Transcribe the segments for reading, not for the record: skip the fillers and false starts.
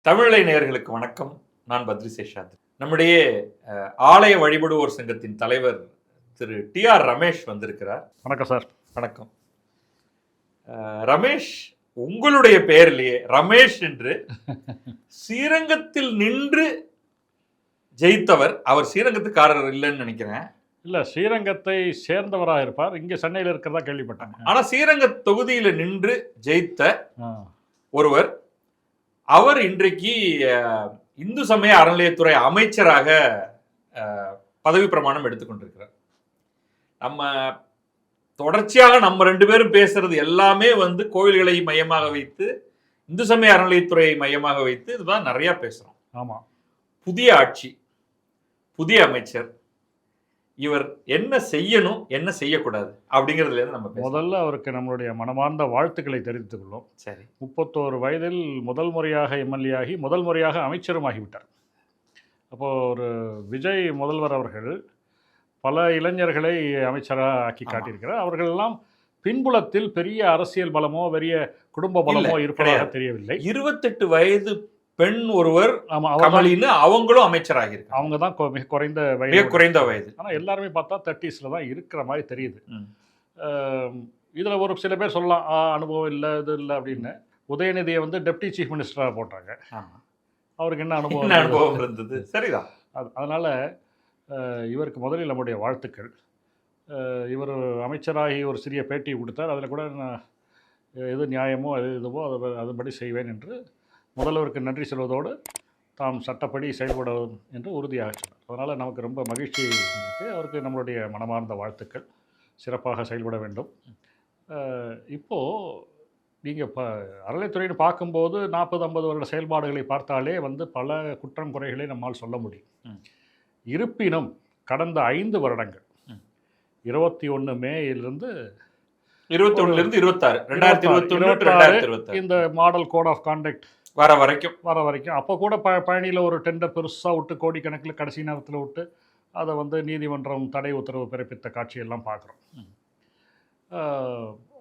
தமிழை நேயர்களுக்கு வணக்கம். நான் பத்ரி சேஷாத்ரி. நம்முடைய ஆலய வழிபடுவோர் சங்கத்தின் தலைவர் திரு டி.ஆர். ரமேஷ் வந்திருக்கிறார். வணக்கம் சார். வணக்கம். ரமேஷ், உங்களுடைய பெயரிலேயே ரமேஷ் என்று ஸ்ரீரங்கத்தில் நின்று ஜெயித்தவர். அவர் ஸ்ரீரங்கத்துக்காரர் இல்லைன்னு நினைக்கிறேன். இல்லை, ஸ்ரீரங்கத்தை சேர்ந்தவராக இருப்பார். இங்கே சென்னையில் இருக்கிறதா கேள்விப்பட்டாங்க. ஆனால் ஸ்ரீரங்க தொகுதியில் நின்று ஜெயித்த ஒருவர். அவர் இன்றைக்கு இந்து சமய அறநிலையத்துறை அமைச்சராக பதவி பிரமாணம் எடுத்துக்கொண்டிருக்கிறார். நம்ம தொடர்ச்சியாக நம்ம ரெண்டு பேரும் பேசுறது எல்லாமே கோயில்களை மையமாக வைத்து, இந்து சமய அறநிலையத்துறையை மையமாக வைத்து இதுதான் நிறைய பேசுறோம். ஆமா, புதிய ஆட்சி, புதிய அமைச்சர், இவர் என்ன செய்யணும் என்ன செய்யக்கூடாது அப்படிங்கிறதுல இருந்து நம்ம முதல்ல அவருக்கு நம்மளுடைய மனமார்ந்த வாழ்த்துக்களை தெரிவித்துக் கொள்வோம். சரி, 31 வயதில் முதல் முறையாக எம்எல்ஏ ஆகி முதல் முறையாக அமைச்சரும் ஆகிவிட்டார். அப்போது ஒரு விஜய் முதல்வர் அவர்கள் பல இளைஞர்களை அமைச்சராக ஆக்கி காட்டியிருக்கிறார். அவர்களெல்லாம் பின்புலத்தில் பெரிய அரசியல் பலமோ பெரிய குடும்ப பலமோ இருப்பதாக தெரியவில்லை. 28 வயது பெண் ஒருவர் கமலின்னு அவங்களும் அமைச்சராக இருக்கு. அவங்க தான் மிக குறைந்த வயது. ஆனால் எல்லாருமே பார்த்தா 30s தான் இருக்கிற மாதிரி தெரியுது. இதில் ஒரு சில பேர் சொல்லலாம் அனுபவம் இல்லை இது இல்லை அப்படின்னு. உதயநிதியை டெப்டி சீஃப் மினிஸ்டராக போட்டாங்க. அவருக்கு என்ன அனுபவம் இருந்தது? சரிதான். அதனால் இவருக்கு முதலில் நம்முடைய வாழ்த்துக்கள். இவர் அமைச்சராகி ஒரு சிறிய பேட்டி கொடுத்தார். அதில் கூட எது நியாயமோ எது இதுவோ அதுபடி செய்வேன் என்று முதல்வருக்கு நன்றி சொல்வதோடு தாம் சட்டப்படி செயல்படும் என்று உறுதியாக சொன்னார். அதனால் நமக்கு ரொம்ப மகிழ்ச்சி இருக்குது. அவருக்கு நம்மளுடைய மனமார்ந்த வாழ்த்துக்கள். சிறப்பாக செயல்பட வேண்டும். இப்போது நீங்கள் அறநிலைத்துறைன்னு பார்க்கும்போது 40-50 வருட செயல்பாடுகளை பார்த்தாலே பல குற்றம் குறைகளை நம்மால் சொல்ல முடியும். இருப்பினும் கடந்த 5 வருடங்கள் 21 மேயிலிருந்து 2021 இந்த மாடல் கோட் ஆஃப் கான்டக்ட் வர வரைக்கும் அப்போ கூட பழனியில் ஒரு டெண்டர் பெருசாக விட்டு கோடிக்கணக்கில் கடைசி நேரத்தில் விட்டு அதை நீதிமன்றம் தடை உத்தரவு பிறப்பித்த காட்சியெல்லாம் பார்க்குறோம்.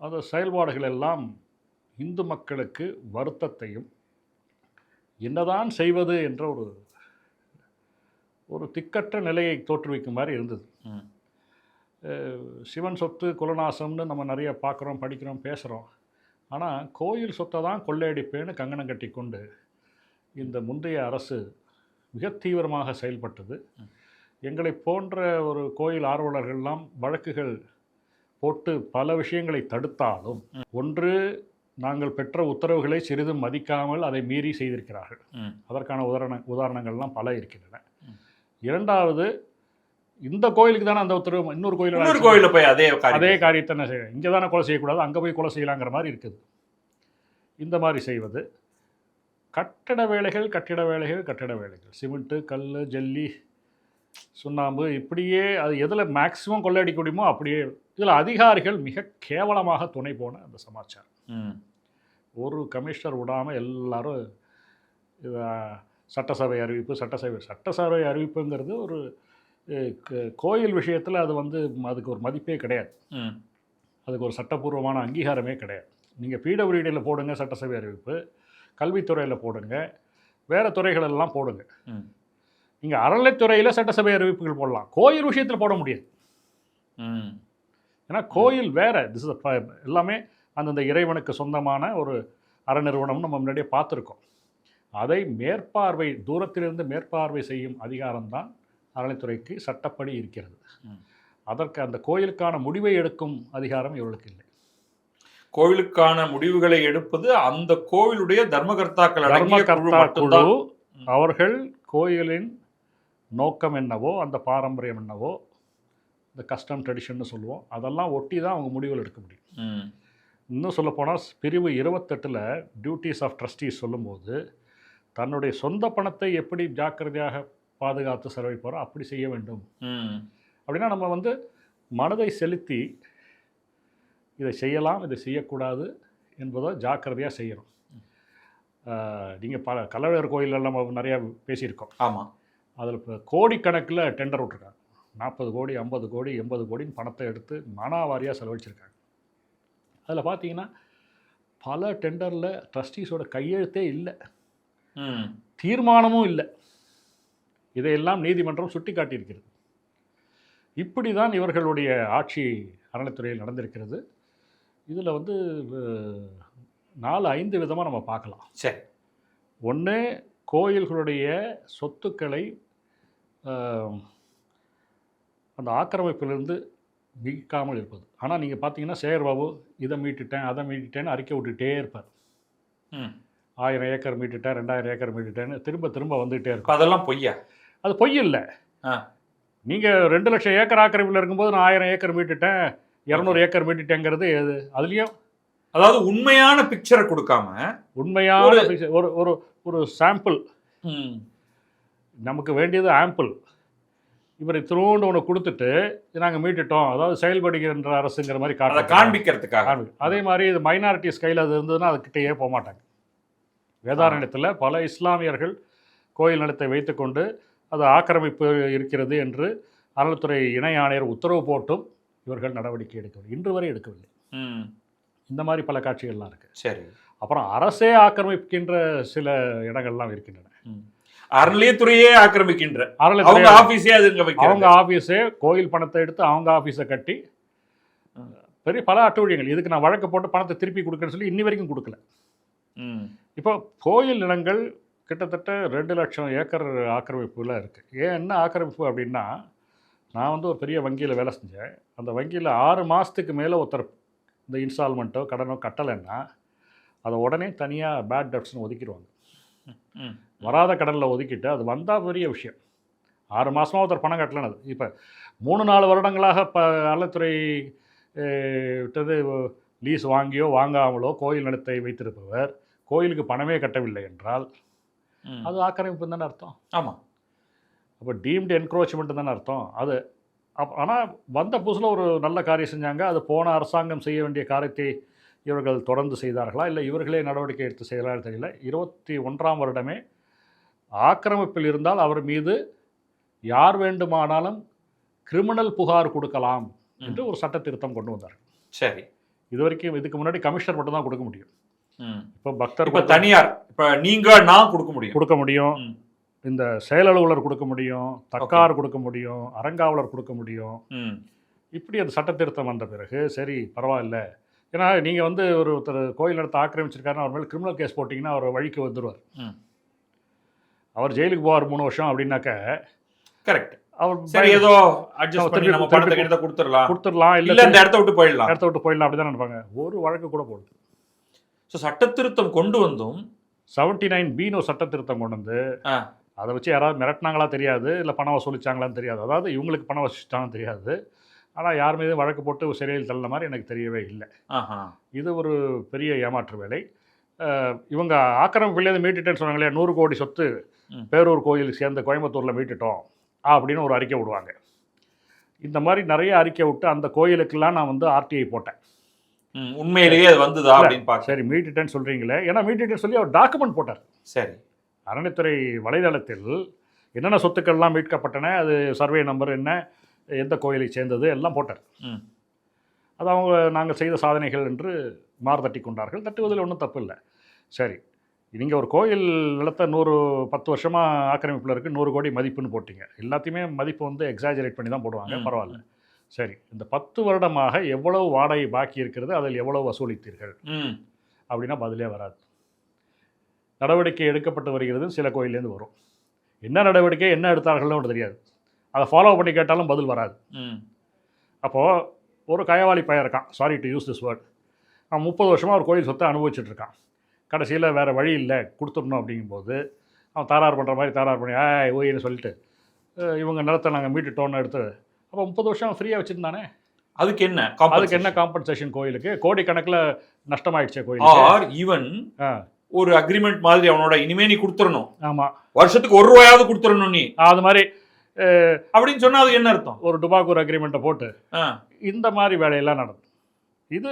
அந்த செயல்பாடுகள் எல்லாம் இந்து மக்களுக்கு வருத்தத்தையும் என்னதான் செய்வது என்ற ஒரு திக்கற்ற நிலையை தோற்றுவிக்கும் மாதிரி இருந்தது. சிவன் சொத்து குலநாசம்னு நம்ம நிறைய பார்க்குறோம், படிக்கிறோம், பேசுகிறோம். ஆனால் கோயில் சொத்தை தான் கொள்ளையடிப்பேன்னு கங்கணம் கட்டி கொண்டு இந்த முந்தைய அரசு மிக தீவிரமாக செயல்பட்டது. எங்களை போன்ற ஒரு கோயில் ஆர்வலர்கள்லாம் வழக்குகள் போட்டு பல விஷயங்களை தடுத்தாலும், ஒன்று நாங்கள் பெற்ற உத்தரவுகளை சிறிதும் மதிக்காமல் அதை மீறி செய்திருக்கிறார்கள். அதற்கான உதாரணங்கள்லாம் பல இருக்கின்றன. இரண்டாவது, இந்த கோயிலுக்கு தானே அந்த உத்தரவு, இன்னொரு கோயிலில் போய் அதே காரியத்தை என்ன செய்ய, இங்கே தானே கொலை செய்யக்கூடாது, அங்கே போய் கொலை செய்யலாங்கிற மாதிரி இருக்குது. இந்த மாதிரி செய்வது, கட்டிட வேலைகள், சிமெண்ட்டு, கல், ஜல்லி, சுண்ணாம்பு, இப்படியே அது எதில் மேக்சிமம் கொள்ளையடிக்க முடியுமோ அப்படியே. இதில் அதிகாரிகள் மிக கேவலமாக துணை போன அந்த சமாச்சாரம். ஒரு கமிஷனர் விடாமல் எல்லாரும் சட்டசபை அறிவிப்புங்கிறது ஒரு கோயில் விஷயத்தில் அது அதுக்கு ஒரு மதிப்பே கிடையாது. அதுக்கு ஒரு சட்டப்பூர்வமான அங்கீகாரமே கிடையாது. நீங்கள் பிடபிள்யூடியில் போடுங்க சட்டசபை அறிவிப்பு, கல்வித்துறையில் போடுங்க, வேறு துறைகளெல்லாம் போடுங்க. நீங்கள் அறநிலைத்துறையில் சட்டசபை அறிவிப்புகள் போடலாம், கோயில் விஷயத்தில் போட முடியாது. ஏன்னா கோயில் வேறு, எல்லாமே அந்தந்த இறைவனுக்கு சொந்தமான ஒரு அறநிறுவனம்னு நம்ம முன்னாடியே பார்த்துருக்கோம். அதை தூரத்திலிருந்து மேற்பார்வை செய்யும் அதிகாரம்தான் அறநிலைத்துறைக்கு சட்டப்படி இருக்கிறது. அதற்கு அந்த கோயிலுக்கான முடிவை எடுக்கும் அதிகாரம் இவர்களுக்கு இல்லை. கோவிலுக்கான முடிவுகளை எடுப்பது அந்த கோவிலுடைய தர்மகர்த்தாக்கள் குழு. அவர்கள் கோயிலின் நோக்கம் என்னவோ, அந்த பாரம்பரியம் என்னவோ, இந்த கஸ்டம் ட்ரெடிஷன்னு சொல்லுவோம், அதெல்லாம் ஒட்டி தான் அவங்க முடிவுகள் எடுக்க முடியும். இன்னும் சொல்லப்போனால் பிரிவு 28 டியூட்டிஸ் ஆஃப் ட்ரஸ்டீஸ் சொல்லும்போது, தன்னுடைய சொந்த பணத்தை எப்படி ஜாக்கிரதையாக பாதுகாத்து செலவை போகிறோம் அப்படி செய்ய வேண்டும். அப்படின்னா நம்ம மனதை செலுத்தி இதை செய்யலாம், இதை செய்யக்கூடாது என்பதை ஜாக்கிரதையாக செய்யணும். நீங்கள் பல கள்ளழகர் கோயிலெல்லாம் நம்ம நிறையா பேசியிருக்கோம். ஆமாம். அதில் இப்போ கோடிக்கணக்கில் டெண்டர் விட்ருக்காங்க. 40 கோடி, 50 கோடி, 80 கோடின்னு பணத்தை எடுத்து மானாவாரியாக செலவழிச்சிருக்காங்க. அதில் பார்த்தீங்கன்னா பல டெண்டரில் ட்ரஸ்டீஸோட கையெழுத்தே இல்லை. தீர்மானமும் இல்லை. இதையெல்லாம் நீதிமன்றம் சுட்டி காட்டியிருக்கிறது. இப்படி தான் இவர்களுடைய ஆட்சி அறநிலைத்துறையில் நடந்திருக்கிறது. இதில் 4-5 விதமாக நம்ம பார்க்கலாம். சரி. ஒன்று, கோயில்களுடைய சொத்துக்களை அந்த ஆக்கிரமிப்பிலிருந்து மீட்காமல் இருப்பது. ஆனால் நீங்கள் பார்த்தீங்கன்னா சேகர்பாபு இதை மீட்டுட்டேன் அதை மீட்டுட்டேன்னு அறிக்கை விட்டுட்டே இருப்பார். 1000 ஏக்கர் மீட்டுட்டேன், 2000 ஏக்கர் மீட்டுட்டேன்னு திரும்ப திரும்ப வந்துகிட்டே இருக்கும். அதெல்லாம் பொய்யா? அது பொய் இல்லை. நீங்கள் 2 லட்சம் ஏக்கர் ஆக்கிரமிப்பில் இருக்கும்போது நான் 1000 ஏக்கர் மீட்டுட்டேன், 200 ஏக்கர் மீட்டுட்டேங்கிறது எது? அதுலேயும் அதாவது உண்மையான பிக்சரை கொடுக்காம உண்மையான ஒரு ஒரு ஒரு சாம்பிள், நமக்கு வேண்டியது ஆம்பிள், இவர் திருவோண்டு ஒன்று கொடுத்துட்டு நாங்கள் மீட்டுட்டோம், அதாவது செயல்படுகின்ற அரசுங்கிற மாதிரி காண்பிக்கிறதுக்காக. அதே மாதிரி இது மைனாரிட்டிஸ் கையில் அது இருந்ததுன்னா அதுக்கிட்டேயே போக மாட்டாங்க. வேதாரண்யத்தில் பல இஸ்லாமியர்கள் கோயில் நிலத்தை வைத்துக்கொண்டு அது ஆக்கிரமிப்பு இருக்கிறது என்று அறநிலைத்துறை இணை ஆணையர் உத்தரவு போட்டும் இவர்கள் நடவடிக்கை எடுக்கவில்லை, இன்று வரை எடுக்கவில்லை. இந்த மாதிரி பல காட்சிகள்லாம் இருக்கு. சரி. அப்புறம் அரசே ஆக்கிரமிக்கின்ற சில இடங்கள்லாம் இருக்கின்றன. அறநிலையத்துறையே ஆக்கிரமிக்கின்ற அவங்க ஆபீஸே கோயில் பணத்தை எடுத்து அவங்க ஆபீஸை கட்டி பெரிய பல அட்டூழியங்கள். இதுக்கு நான் வழக்கு போட்டு பணத்தை திருப்பி கொடுக்கன்னு சொல்லி இன்னி வரைக்கும் கொடுக்கல. இப்போ கோயில் நிலங்கள் கிட்டத்தட்ட 2 லட்சம் ஏக்கர் ஆக்கிரமிப்புல இருக்குது. ஏன் என்ன ஆக்கிரமிப்பு அப்படின்னா, நான் ஒரு பெரிய வங்கியில் வேலை செஞ்சேன். அந்த வங்கியில் 6 மாதத்துக்கு மேலே ஒருத்தர் இந்த இன்ஸ்டால்மெண்ட்டோ கடனோ கட்டலைன்னா அதை உடனே தனியாக பேட் டெப்ட்ஸ்னு ஒதுக்கிடுவாங்க. வராத கடனில் ஒதுக்கிட்டு அது வந்தால் பெரிய விஷயம். 6 மாதமாக ஒருத்தர் பணம் கட்டலன்னு, இப்போ 3-4 வருடங்களாக அறநிலைத்துறை விட்டது லீஸ் வாங்கியோ வாங்காமலோ கோயில் நிலத்தை வைத்திருப்பவர் கோயிலுக்கு பணமே கட்டவில்லை என்றால் அது ஆக்கிரமிப்பு தானே அர்த்தம். ஆமாம். அப்போ டீம்டு என்க்ரோச்மெண்ட் தானே அர்த்தம் அது. ஆனால் வந்த புதுசில் ஒரு நல்ல காரியம் செஞ்சாங்க. அது போன அரசாங்கம் செய்ய வேண்டிய காரியத்தை இவர்கள் தொடர்ந்து செய்தார்களா, இல்லை இவர்களே நடவடிக்கை எடுத்து செய்கிறார்கள் தெரியல. 21ஆம் வருடமே ஆக்கிரமிப்பில் இருந்தால் அவர் மீது யார் வேண்டுமானாலும் கிரிமினல் புகார் கொடுக்கலாம் என்று ஒரு சட்ட திருத்தம் கொண்டு வந்தார்கள். சரி. இதுக்கு முன்னாடி கமிஷனர் மட்டும் தான் கொடுக்க முடியும். இப்போ பக்தர் தனியார், இப்போ நீங்க நான் கொடுக்க முடியும், இந்த செயல் அலுவலர் கொடுக்க முடியும், தக்கார் கொடுக்க முடியும், அறங்காவலர் கொடுக்க முடியும். இப்படி அந்த சட்ட திருத்தம் வந்த பிறகு சரி பரவாயில்ல. ஏன்னா நீங்கள் ஒருத்தர் கோயில் இடத்தை ஆக்கிரமிச்சிருக்காருன்னு அவர் மேலே கிரிமினல் கேஸ் போட்டிங்கன்னா அவர் வழிக்கு வந்துடுவார். அவர் ஜெயிலுக்கு போவார் 3 வருஷம் அப்படின்னாக்க கரெக்ட். அவர் சரி ஏதோ அட்ஜஸ்ட் பண்ணி நம்ம பணத்தை கிட்ட கொடுத்துடலாம், இல்லை இந்த இடத்த விட்டு போயிடலாம் அப்படி தான் நினைப்பாங்க. ஒரு வழக்கு கூட போடுது. ஸோ சட்ட திருத்தம் கொண்டு வந்தும் 79B ஒரு சட்ட திருத்தம் கொண்டு வந்து அதை வச்சு யாராவது மிரட்டினாங்களா தெரியாது, இல்லை பணம் வசூலிச்சாங்களான்னு தெரியாது. அதாவது இவங்களுக்கு பணம் வசூலிச்சாங்கன்னு தெரியாது. ஆனால் யார் மீது வழக்கு போட்டு சிறையில் தள்ள மாதிரி எனக்கு தெரியவே இல்லை. இது ஒரு பெரிய ஏமாற்று வேலை. இவங்க ஆக்கிரமிப்பிலேருந்து மீட்டுட்டேன்னு சொன்னாங்களே, 100 கோடி சொத்து பேரூர் கோயிலுக்கு சேர்ந்த கோயம்புத்தூரில் மீட்டுட்டோம் அப்படின்னு ஒரு அறிக்கை விடுவாங்க. இந்த மாதிரி நிறைய அறிக்கை விட்டு அந்த கோயிலுக்கெல்லாம் நான் ஆர்டிஐ போட்டேன். உண்மையிலேயே அது வந்துதா அப்படின்னு பார்க்க. சரி மீட்டுட்டேன்னு சொல்கிறீங்களே, ஏன்னா மீட்டுட்டேன்னு சொல்லி அவர் டாக்குமெண்ட் போட்டார். சரி. அறநிலைத்துறை வலைதளத்தில் என்னென்ன சொத்துக்கள்லாம் மீட்கப்பட்டன, அது சர்வே நம்பர் என்ன, எந்த கோயிலை சேர்ந்தது எல்லாம் போட்டார். அது நாங்கள் செய்த சாதனைகள் என்று மார்தட்டி கொண்டார்கள். தட்டுவதில் ஒன்றும் தப்பு இல்லை. சரி, நீங்கள் ஒரு கோயில் நிலத்தை 10 வருஷமாக ஆக்கிரமிப்பில் இருக்குது, 100 கோடி மதிப்புன்னு போட்டிங்க. எல்லாத்தையுமே மதிப்பு எக்ஸாஜரேட் பண்ணி தான் போடுவாங்க, பரவாயில்ல. சரி, இந்த 10 வருடமாக எவ்வளவு வாடகை பாக்கி இருக்கிறது, அதில் எவ்வளவு வசூலித்தீர்கள் அப்படின்னா பதிலே வராது. நடவடிக்கை எடுக்கப்பட்டு வருகிறது சில கோயிலேருந்து வரும். என்ன நடவடிக்கை என்ன எடுத்தார்கள்னு ஒன்று தெரியாது. அதை ஃபாலோ பண்ணி கேட்டாலும் பதில் வராது. அப்போது ஒரு கயவாளி பையன் இருக்கான், sorry to use this word, அவன் 30 வருஷமாக ஒரு கோயில் சொத்தை அனுபவிச்சுட்ருக்கான். கடைசியில் வேறு வழி இல்லை கொடுத்துடணும் அப்படிங்கும்போது அவன் தாரார் பண்ணுற மாதிரி தாரார் பண்ணி ஓய்னு சொல்லிட்டு இவங்க நிலத்தை நாங்கள் மீட்டுட்டோன்னு எடுத்து அப்போ 30 வருஷம் ஃப்ரீயாக வச்சுருந்தானே, அதுக்கு என்ன காம்பன்சேஷன் கோயிலுக்கு? கோடிக்கணக்கில் நஷ்டமாயிடுச்சே கோயில். ஈவன் ஒரு அக்ரிமெண்ட் மாதிரி அவனோட இனிமே நீ கொடுத்துடணும், ஆமாம் வருஷத்துக்கு 1 ரூபாயாவது கொடுத்துடணும் நீ, அது மாதிரி அப்படின்னு சொன்னால் அது என்ன அர்த்தம்? ஒரு டுபாக்கூர் அக்ரிமெண்ட்டை போட்டு இந்த மாதிரி வேலையெல்லாம் நடக்கும். இது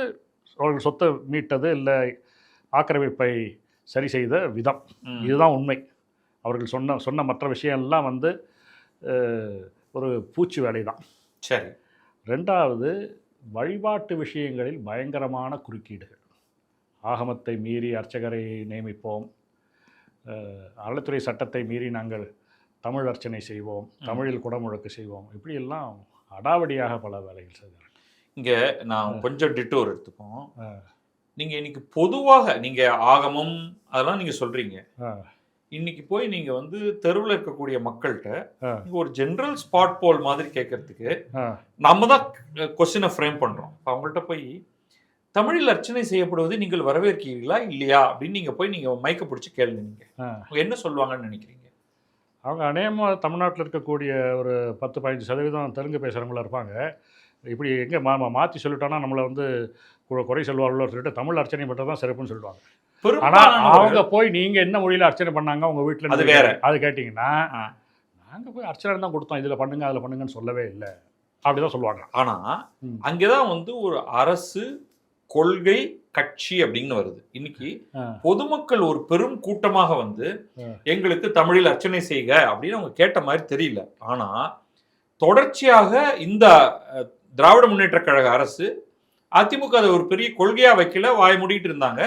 அவர்கள் சொத்தை மீட்டது இல்லை ஆக்கிரமிப்பை சரி செய்த விதம், இதுதான் உண்மை. அவர்கள் சொன்ன மற்ற விஷயம்லாம் ஒரு பூச்சி வேலை தான். சரி. 2வது, வழிபாட்டு விஷயங்களில் பயங்கரமான குறுக்கீடுகள். ஆகமத்தை மீறி அர்ச்சகரை நியமிப்போம், அறநிலைத்துறை சட்டத்தை மீறி நாங்கள் தமிழ் அர்ச்சனை செய்வோம், தமிழில் குடமுழக்கு செய்வோம், இப்படியெல்லாம் அடாவடியாக பல வேலைகள் செய்தார்கள். இங்கே நான் கொஞ்சம் டிட்டோர் எடுத்துப்போம். நீங்கள் இன்னைக்கு பொதுவாக நீங்கள் ஆகமம் அதெல்லாம் நீங்கள் சொல்கிறீங்க. இன்னைக்கு போய் நீங்கள் வந்து தெருவில் இருக்கக்கூடிய மக்கள்கிட்ட ஒரு ஜென்ரல் ஸ்பாட் போல் மாதிரி கேட்கறதுக்கு நம்ம தான் கொஸ்டினை ஃப்ரேம் பண்ணுறோம். அவங்கள்ட்ட போய் தமிழில் அர்ச்சனை செய்யப்படுவது நீங்கள் வரவேற்கிறீர்களா இல்லையா அப்படின்னு நீங்கள் போய் நீங்கள் மைக்க பிடிச்சி கேளுங்க. நீங்கள் என்ன சொல்லுவாங்கன்னு நினைக்கிறீங்க? அவங்க அநேகமாக தமிழ்நாட்டில் இருக்கக்கூடிய ஒரு 10-15% தெலுங்கு பேசுகிறவங்களா இருப்பாங்க. இப்படி எங்கே மாற்றி சொல்லிட்டோன்னா நம்மளை வந்து குறை சொல்வார்களோ சொல்லிட்டு தமிழ் அர்ச்சனை மட்டும் தான் சிறப்புன்னு சொல்லுவாங்க. ஆனால் அவங்க போய் நீங்கள் என்ன மொழியில் அர்ச்சனை பண்ணாங்க உங்கள் வீட்டில் அது வேற. அது கேட்டிங்கன்னா நாங்கள் போய் அர்ச்சனை தான் கொடுத்தோம், இதில் பண்ணுங்க அதில் பண்ணுங்கன்னு சொல்லவே இல்லை, அப்படிதான் சொல்லுவாங்க. ஆனால் அங்கே தான் வந்து ஒரு அரசு கொள்கை கட்சி அப்படின்னு வருது. இன்னைக்கு பொதுமக்கள் ஒரு பெரும் கூட்டமாக வந்து எங்களுக்கு தமிழில் அர்ச்சனை செய்க அப்படின்னு அவங்க கேட்ட மாதிரி தெரியல. ஆனா தொடர்ச்சியாக இந்த திராவிட முன்னேற்ற கழக அரசு அதிமுக அதை ஒரு பெரிய கொள்கையா வைக்கல, வாய் மூடிட்டு இருந்தாங்க.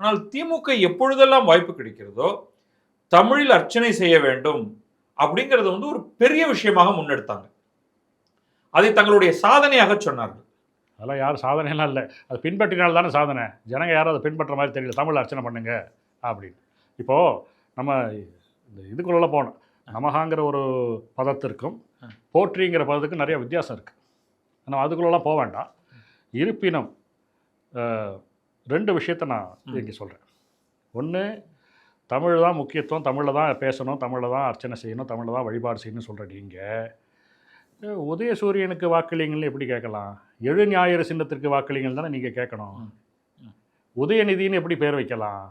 ஆனால் திமுக எப்பொழுதெல்லாம் வாய்ப்பு கிடைக்கிறதோ தமிழில் அர்ச்சனை செய்ய வேண்டும் அப்படிங்கறத வந்து ஒரு பெரிய விஷயமாக முன்னெடுத்தாங்க. அதை தங்களுடைய சாதனையாக சொன்னார்கள். அதெல்லாம் யாரும் சாதனைலாம் இல்லை, அது பின்பற்றினால் தானே சாதனை. ஜனங்க யாரும் அதை பின்பற்ற மாதிரி தெரியல, தமிழ் அர்ச்சனை பண்ணுங்க அப்படின்னு. இப்போது நம்ம இந்த இதுக்குள்ளே போனோம், நமகாங்கிற ஒரு பதத்திற்கும் போற்றிங்கிற பதத்துக்கும் நிறைய வித்தியாசம் இருக்குது. நம்ம அதுக்குள்ளெல்லாம் போக வேண்டாம். இருப்பினும் 2 விஷயத்தை நான் இங்கே சொல்கிறேன். ஒன்று, தமிழ் தான் முக்கியத்துவம், தமிழில் தான் பேசணும், தமிழில் தான் அர்ச்சனை செய்யணும், தமிழில் தான் வழிபாடு செய்யணும்னு சொல்கிற நீங்கள் உதயசூரியனுக்கு வாக்களிங்கள்னு எப்படி கேட்கலாம்? எழு ஞாயிறு சின்னத்திற்கு வாக்களிங்கள் தானே நீங்கள் கேட்கணும். உதயநிதினு எப்படி பேர் வைக்கலாம்?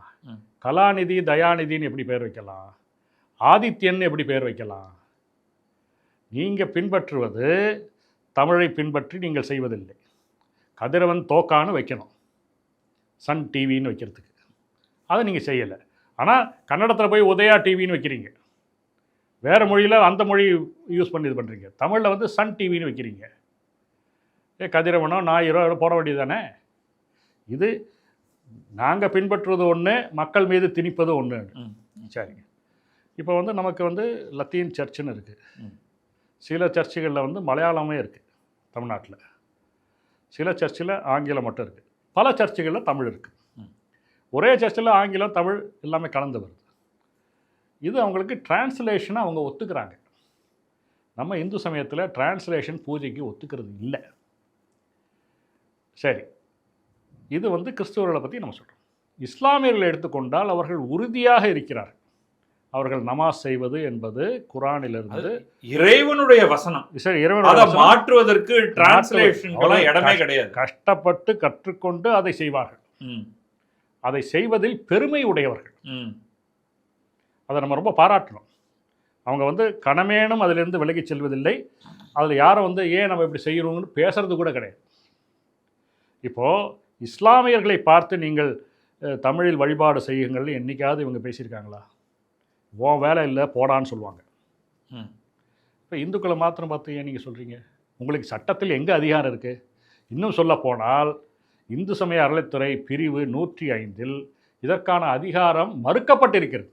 கலாநிதி தயாநிதினு எப்படி பேர் வைக்கலாம்? ஆதித்யன் எப்படி பேர் வைக்கலாம்? நீங்கள் பின்பற்றுவது தமிழை பின்பற்றி நீங்கள் செய்வதில்லை. கதிரவன் தோக்கான்னு வைக்கணும், சன் டிவின்னு வைக்கிறதுக்கு, அதை நீங்கள் செய்யலை. ஆனால் கன்னடத்தில் போய் உதயா டிவின்னு வைக்கிறீங்க, வேறு மொழியில் அந்த மொழி யூஸ் பண்ணி இது பண்ணுறீங்க. தமிழில் வந்து சன் டிவின்னு வைக்கிறீங்க. கதிரவனோ ஞாயிறோ போட வேண்டியது தானே. இது நாங்கள் பின்பற்றுவது ஒன்று, மக்கள் மீது திணிப்பது ஒன்று. சரிங்க. இப்போ வந்து நமக்கு வந்து லத்தீன் சர்ச்சுன்னு இருக்குது. சில சர்ச்சுகளில் வந்து மலையாளமே இருக்குது தமிழ்நாட்டில், சில சர்ச்சில் ஆங்கிலம் மட்டும் இருக்குது, பல சர்ச்சுகளில் தமிழ் இருக்குது. ஒரே சர்ச்சில் ஆங்கிலம் தமிழ் எல்லாமே கலந்து வருது. இது அவங்களுக்கு டிரான்ஸ்லேஷனை அவங்க ஒத்துக்கிறாங்க. நம்ம இந்து சமயத்தில் டிரான்ஸ்லேஷன் பூஜைக்கு ஒத்துக்கிறது இல்லை. சரி, இது வந்து கிறிஸ்துவர்களை பற்றி நம்ம சொல்கிறோம். இஸ்லாமியர்களை எடுத்துக்கொண்டால் அவர்கள் உறுதியாக இருக்கிறார். அவர்கள் நமாஸ் செய்வது என்பது குரானிலிருந்து இறைவனுடைய வசனம். சரி, இறைவனுடைய மாற்றுவதற்கு டிரான்ஸ்லேஷன்களா இடமே கிடையாது. கஷ்டப்பட்டு கற்றுக்கொண்டு அதை செய்வார்கள். அதை செய்வதில் பெருமை உடையவர்கள். அதை நம்ம ரொம்ப பாராட்டணும். அவங்க வந்து கணமேனும் அதிலிருந்து விலகி செல்வதில்லை. அதில் யாரும் வந்து ஏன் நம்ம இப்படி செய்யணும்னு பேசுறது கூட கிடையாது. இப்போது இஸ்லாமியர்களை பார்த்து நீங்கள் தமிழில் வழிபாடு செய்யுங்கள் என்றைக்காவது இவங்க பேசியிருக்காங்களா? உன் வேலை இல்லை போடான்னு சொல்லுவாங்க. இப்போ இந்துக்களை மாத்திரம் பார்த்து ஏன் நீங்கள் சொல்கிறீங்க? உங்களுக்கு சட்டத்தில் எங்கே அதிகாரம் இருக்குது? இன்னும் சொல்ல போனால் இந்து சமய அறநிலைத்துறை பிரிவு 105 இதற்கான அதிகாரம் மறுக்கப்பட்டிருக்கிறது.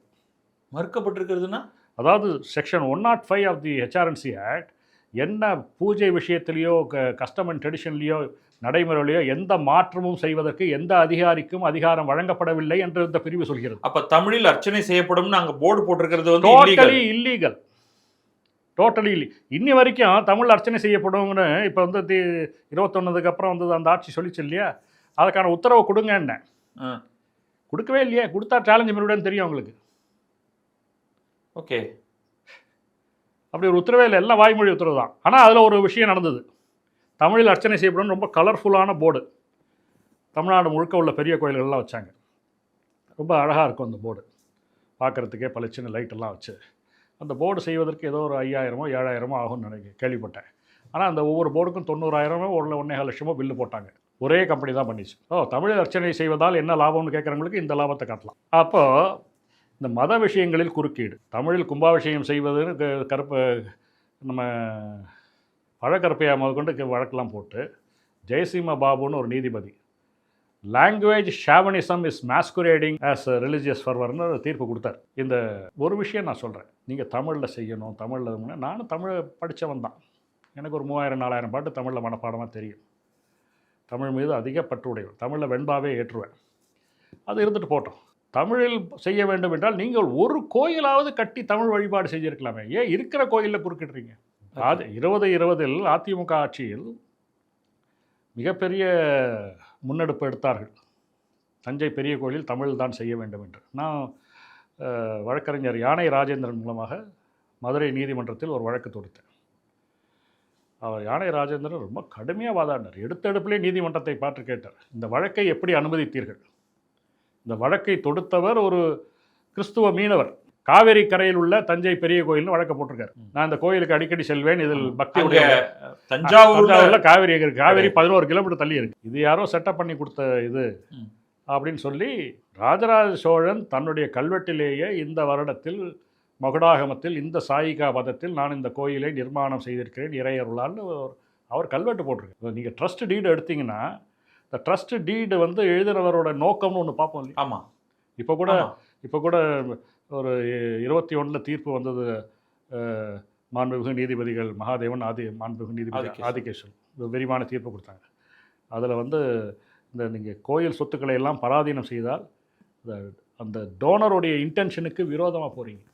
மறுக்கப்பட்டிருக்கிறதுனா, அதாவது section 105 of the HRNC act என்ன பூஜை விஷயத்திலேயோ கஸ்டம் அண்ட் ட்ரெடிஷன்லேயோ நடைமுறையிலேயோ எந்த மாற்றமும் செய்வதற்கு எந்த அதிகாரிக்கும் அதிகாரம் வழங்கப்படவில்லை என்று இந்த பிரிவு சொல்கிறது. அப்போ தமிழில் அர்ச்சனை செய்யப்படும் நாங்கள் போர்டு போட்டிருக்கிறது வந்து டோட்டலி இல்லீகல். டோட்டலி இல்லை. இன்னி வரைக்கும் தமிழ் அர்ச்சனை செய்யப்படும்னு இப்போ வந்து 21 அப்புறம் வந்து அந்த ஆட்சி சொல்லிச்சு இல்லையா, அதுக்கான உத்தரவை கொடுங்க. என்ன கொடுக்கவே இல்லையா? கொடுத்தா சேலஞ்சு பண்ணிவிடுன்னு தெரியும் அவங்களுக்கு. ஓகே, அப்படி ஒரு உத்தரவே இல்லை, எல்லாம் வாய்மொழி உத்தரவு தான். ஆனால் அதில் ஒரு விஷயம் நடந்தது. தமிழில் அர்ச்சனை செய்யப்படும் ரொம்ப கலர்ஃபுல்லான போர்டு தமிழ்நாடு முழுக்க உள்ள பெரிய கோயில்கள்லாம் வச்சாங்க. ரொம்ப அழகாக இருக்கும் அந்த போர்டு பார்க்குறதுக்கே, பல சின்ன லைட்டெல்லாம் வச்சு. அந்த போர்டு செய்வதற்கு ஏதோ ஒரு 5000 7000 ஆகும்னு கேள்விப்பட்டேன். ஆனால் அந்த ஒவ்வொரு போர்டுக்கும் 90,000 1.5 லட்சமோ பில்லு போட்டாங்க. ஒரே கம்பெனி தான் பண்ணிச்சு. தமிழில் அர்ச்சனை செய்வதால் என்ன லாபம்னு கேட்குறவங்களுக்கு இந்த லாபத்தை காட்டலாம். அப்போது இந்த மத விஷயங்களில் குறுக்கீடு, தமிழில் கும்பாபிஷேகம் செய்வதுன்னு நம்ம பழக்கருப்பையா முதற்கொண்டு வழக்கெல்லாம் போட்டு ஜெயசீமா பாபுன்னு ஒரு நீதிபதி language chauvinism is masquerading as religious ஃபர்வர்னு தீர்ப்பு கொடுத்தார். இந்த ஒரு விஷயம் நான் சொல்கிறேன், நீங்கள் தமிழில் செய்யணும், தமிழில் நானும் தமிழை படித்தவன் தான். எனக்கு ஒரு 3000-4000 பாட்டு தமிழில் மனப்பாடமாக தெரியும். தமிழ் மீது அதிக பற்று உடையவன். தமிழில் வெண்பாவே ஏற்றுவேன். அது இருந்துட்டு போட்டோம். தமிழில் செய்ய வேண்டும் என்றால் நீங்கள் ஒரு கோயிலாவது கட்டி தமிழ் வழிபாடு செஞ்சுருக்கலாமே, ஏன் இருக்கிற கோயிலில் குறுக்கிடுறீங்க? அது 2020 அதிமுக ஆட்சியில் மிகப்பெரிய முன்னெடுப்பு எடுத்தார்கள். தஞ்சை பெரிய கோயிலில் தமிழ் தான் செய்ய வேண்டும் என்று. நான் வழக்கறிஞர் யானை ராஜேந்திரன் மூலமாக மதுரை நீதிமன்றத்தில் ஒரு வழக்கு தொடுத்தேன். அவர் யானை ராஜேந்திரன் ரொம்ப கடுமையாக வாதாடினார். எடுத்த எடுப்பிலே நீதிமன்றத்தை பார்த்து கேட்டார், இந்த வழக்கை எப்படி அனுமதித்தீர்கள்? இந்த வழக்கை தொடுத்தவர் ஒரு கிறிஸ்துவ மீனவர். காவேரி கரையில் உள்ள தஞ்சை பெரிய கோயில்னு வழக்க போட்டிருக்காரு. நான் இந்த கோயிலுக்கு அடிக்கடி செல்வேன், இதில் பக்தியுடைய தஞ்சாவூர்ல காவேரி 11 கிலோமீட்டர் தள்ளி இருக்கு. இது யாரோ செட்டப் பண்ணி கொடுத்த இது அப்படின்னு சொல்லி ராஜராஜ சோழன் தன்னுடைய கல்வெட்டிலேயே இந்த வருடத்தில் மகுடாகமத்தில் இந்த சாயிகா பதத்தில் நான் இந்த கோயிலை நிர்மாணம் செய்திருக்கிறேன் இறையருளான்னு அவர் கல்வெட்டு போட்டிருக்கு. நீங்கள் ட்ரஸ்ட் டீடு எடுத்தீங்கன்னா இந்த ட்ரஸ்ட் டீடு வந்து எழுதுறவரோட நோக்கம்னு ஒன்று பார்ப்போம் இல்லையா? ஆமாம். இப்போ கூட ஒரு 21 தீர்ப்பு வந்தது. மாண்புமிகு நீதிபதிகள் மகாதேவன் மாண்புமிகு நீதிபதி ஆதிகேஸ்வரன் விரிவான தீர்ப்பு கொடுத்தாங்க. அதில் வந்து இந்த நீங்கள் கோயில் சொத்துக்களை எல்லாம் பராதீனம் செய்தால் அந்த டோனருடைய இன்டென்ஷனுக்கு விரோதமாக போகிறீங்க.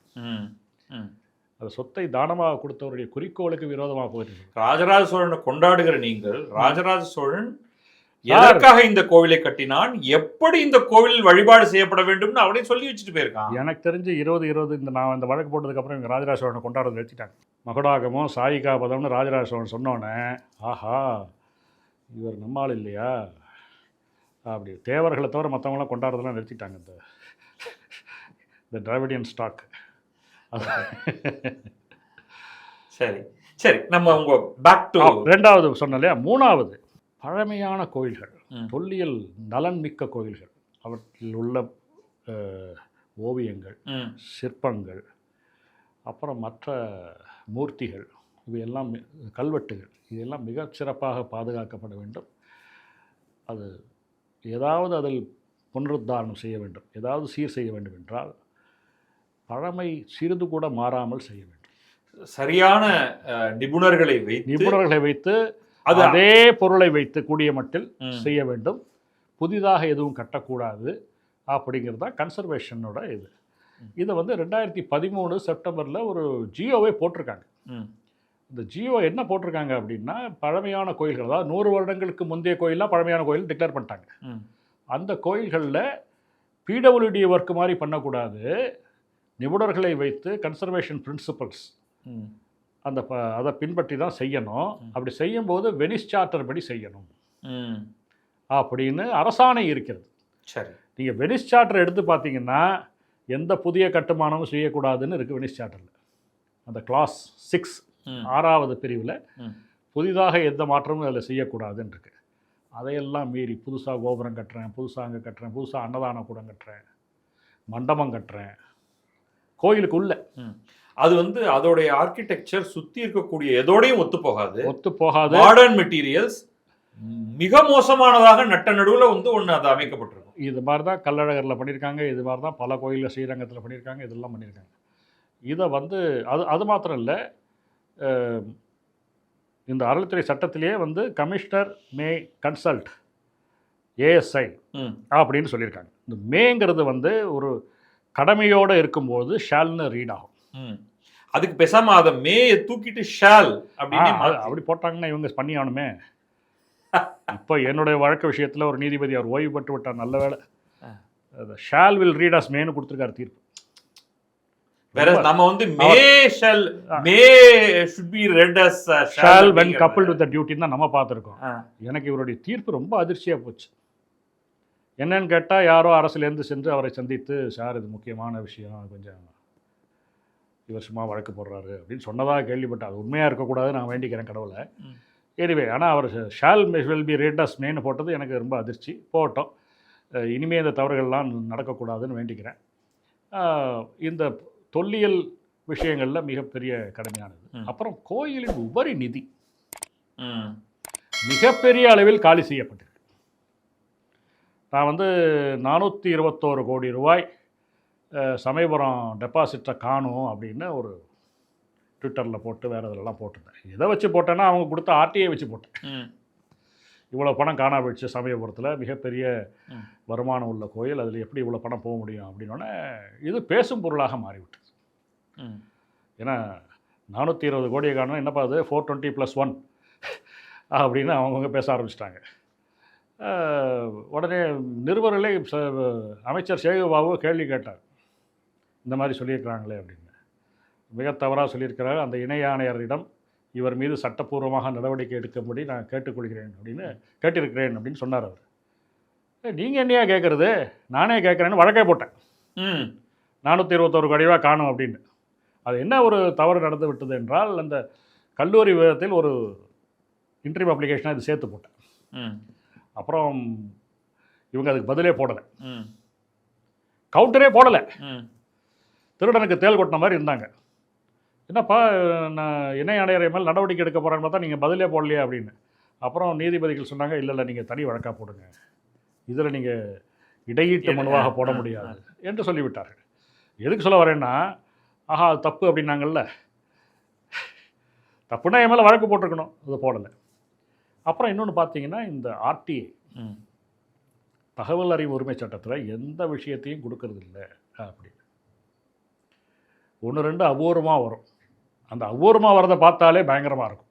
அந்த சொத்தை தானமாக கொடுத்தவருடைய குறிக்கோளுக்கு விரோதமாக போகிறீங்க. ராஜராஜ சோழனை கொண்டாடுகிற நீங்கள், ராஜராஜ சோழன் எதற்காக இந்த கோவிலை கட்டினான், எப்படி இந்த கோவில் வழிபாடு செய்யப்பட வேண்டும்னு அவனே சொல்லி வச்சுட்டு போயிருக்கான். எனக்கு தெரிஞ்சு 2020 நான் இந்த வழக்கு போட்டதுக்கப்புறம் இவங்க ராஜராஜ சோழனை கொண்டாடுறது நிறுத்திட்டாங்க. மகுடாகமும் சாயிகா பதம்னு ராஜராஜ சோழன் சொன்னோன்னே, ஆஹா இவர் நம்மால் இல்லையா அப்படி தேவர்களை தவிர மற்றவங்களாம் கொண்டாடுறதெல்லாம் நிறுத்திட்டாங்க. இந்த டிராவிடியன் ஸ்டாக். சரி சரி, நம்ம உங்க பேக் டு ரெண்டாவது சொன்ன இல்லையா. மூணாவது பழமையான கோயில்கள், தொல்லியல் நலன் மிக்க கோயில்கள், அவற்றில் உள்ள ஓவியங்கள், சிற்பங்கள், அப்புறம் மற்ற மூர்த்திகள், இவையெல்லாம் கல்வெட்டுகள், இதெல்லாம் மிக சிறப்பாக பாதுகாக்கப்பட வேண்டும். அது ஏதாவது அதில் புனருத்தாரணம் செய்ய வேண்டும், ஏதாவது சீர் செய்ய வேண்டும் என்றால் பழமை சிறிது கூட மாறாமல் செய்ய வேண்டும். சரியான நிபுணர்களை வைத்து அதே பொருளை வைத்து கூடிய மட்டில் செய்ய வேண்டும். புதிதாக எதுவும் கட்டக்கூடாது அப்படிங்கிறது தான் கன்சர்வேஷனோட இது. இதை வந்து 2013 செப்டம்பரில் ஒரு ஜியோவை போட்டிருக்காங்க. இந்த ஜியோ என்ன போட்டிருக்காங்க அப்படின்னா, பழமையான கோயில்கள், அதாவது 100 வருடங்களுக்கு முந்தைய கோயிலாம் பழமையான கோயில் டிக்ளேர் பண்ணிட்டாங்க. அந்த கோயில்களில் பிடபிள்யூடி ஒர்க் மாதிரி பண்ணக்கூடாது, நிபுணர்களை வைத்து கன்சர்வேஷன் பிரின்சிபல்ஸ் அதை பின்பற்றி தான் செய்யணும். அப்படி செய்யும்போது வெனிஸ் சார்ட்டர் படி செய்யணும் அப்படின்னு அரசாணை இருக்கிறது. சரி, நீங்கள் வெனிஸ் சார்ட்டர் எடுத்து பார்த்தீங்கன்னா எந்த புதிய கட்டுமானமும் செய்யக்கூடாதுன்னு இருக்குது வெனிஸ் சார்ட்டரில். அந்த கிளாஸ் 6 6வது பிரிவில் புதிதாக எந்த மாற்றமும் அதில் செய்யக்கூடாதுன்னு இருக்குது. அதையெல்லாம் மீறி புதுசாக கோபுரம் கட்டுறேன், புதுசாக அங்கே கட்டுறேன், புதுசாக அன்னதான கூடம் கட்டுறேன், மண்டபம் கட்டுறேன் கோயிலுக்குள்ள. அது வந்து அதோடைய ஆர்கிடெக்சர் சுற்றி இருக்கக்கூடிய எதோடையும் ஒத்து போகாது. மாடர்ன் மெட்டீரியல்ஸ் மிக மோசமானதாக நட்ட நடுவில் வந்து ஒன்று அது அமைக்கப்பட்டிருக்கும். இது மாதிரி தான் கள்ளழகரில் பண்ணியிருக்காங்க, இது மாதிரி தான் பல கோயிலில் ஸ்ரீரங்கத்தில் பண்ணியிருக்காங்க, இதெல்லாம் பண்ணியிருக்காங்க. இதை வந்து அது மாத்திரம் இல்லை, இந்த அறநிலைத்துறை சட்டத்திலேயே வந்து கமிஷனர் மே கன்சல்ட் ஏஎஸ்ஐ அப்படின்னு சொல்லியிருக்காங்க. இந்த மேங்கிறது வந்து ஒரு கடமையோடு இருக்கும்போது ஷால்னு ரீட் ஆகும். அதுக்கு பேசாம அதை மேயை தூக்கிட்டு ஷால் அப்படி போட்டாங்கன்னா இவங்க பண்ணி ஆகணுமே. இப்போ என்னுடைய வழக்கு விஷயத்தில் ஒரு நீதிபதி அவர் ஓய்வு பெற்று விட்டார், நல்ல வேலை. ஷால் வில் ரீட் அஸ் மேனு கொடுத்துருக்காரு தீர்ப்பு. வேற நம்ம வந்து மே should be read as shall when coupled with the duty தான் நம்ம பார்த்துருக்கோம். எனக்கு இவருடைய தீர்ப்பு ரொம்ப அதிர்ச்சியாக போச்சு. என்னன்னு கேட்டால் யாரோ அரசுலேருந்து சென்று அவரை சந்தித்து, சார் இது முக்கியமான விஷயம், கொஞ்சம் இவர் சும்மா வழக்கு போடுறாரு அப்படின்னு சொன்னதாக கேள்விப்பட்டேன். அது உண்மையாக இருக்கக்கூடாது, நான் வேண்டிக்கிறேன் கடவுளை. எனிவே, ஆனால் அவர் shall will be read as மேனு போட்டது எனக்கு ரொம்ப அதிர்ச்சி. போட்டோம், இனிமேல் இந்த தவறுகள்லாம் நடக்கக்கூடாதுன்னு வேண்டிக்கிறேன். இந்த தொல்லியல் விஷயங்களில் மிகப்பெரிய கடமையானது. அப்புறம் கோயிலின் உபரி நிதி மிகப்பெரிய அளவில் காலி செய்யப்பட்டிருக்கு. நான் வந்து 421 கோடி ரூபாய் சமயபுரம் டெபாசிட்டை காணும் அப்படின்னு ஒரு ட்விட்டரில் போட்டு வேறு இதெல்லாம் போட்டிருந்தேன். எதை வச்சு போட்டேன்னா அவங்க கொடுத்த ஆர்டிஐ வச்சு போட்டேன். இவ்வளோ பணம் காணா போயிடுச்சு சமயபுரத்தில், மிகப்பெரிய வருமானம் உள்ள கோயில், அதில் எப்படி இவ்வளோ பணம் போக முடியும் அப்படின்னோடனே இது பேசும் பொருளாக மாறிவிட்டது. ஏன்னா 420 கோடியை காணும், என்னப்பா அது 420+1 அப்படின்னு அவங்கவுங்க பேச ஆரம்பிச்சிட்டாங்க. உடனே நிருபர்களே அமைச்சர் சேகுபாபு கேள்வி கேட்டார், இந்த மாதிரி சொல்லியிருக்கிறாங்களே அப்படின்னு. மிக தவறாக சொல்லியிருக்கிறார், அந்த இணை ஆணையரிடம் இவர் மீது சட்டப்பூர்வமாக நடவடிக்கை எடுக்கும்படி நான் கேட்டுக்கொள்கிறேன் கேட்டிருக்கிறேன் அப்படின்னு சொன்னார் அவர். நீங்கள் என்னையா கேட்குறது, நானே கேட்குறேன்னு வழக்கே போட்டேன். 421 கோடி ரூபா காணும் அப்படின்னு. அது என்ன ஒரு தவறு நடந்து விட்டது என்றால், அந்த கல்லூரி விவரத்தில் ஒரு இன்டர்வியூ அப்ளிகேஷனாக இது சேர்த்து போட்டேன். அப்புறம் இவங்க அதுக்கு பதிலே போடலை, கவுண்டரே போடலை. திருடனுக்கு தேல் கொட்டின மாதிரி இருந்தாங்க. என்னப்பா நான் இணை ஆணையரை மேல் நடவடிக்கை எடுக்க போகிறேன்னு பார்த்தா நீங்கள் பதிலே போடலையே அப்படின்னு. அப்புறம் நீதிபதிகள் சொன்னாங்க, இல்லை நீங்கள் தனி வழக்காக போடுங்க, இதில் நீங்கள் இடையீட்டு மனுவாக போட முடியாது என்று சொல்லிவிட்டார்கள். எதுக்கு சொல்ல வரேன்னா, ஆஹா அது தப்பு அப்படின்னாங்கல்ல, தப்புனா என் மேலே வழக்கு போட்டிருக்கணும், அது போடலை. அப்புறம் இன்னொன்று பார்த்தீங்கன்னா, இந்த ஆர்டிஐ தகவல் அறிவு உரிமை சட்டத்தில் எந்த விஷயத்தையும் கொடுக்கறது இல்லை அப்படின்னு. 1-2 அபூர்வமாக வரும். அந்த அபூர்வமாக வரதை பார்த்தாலே பயங்கரமாக இருக்கும்.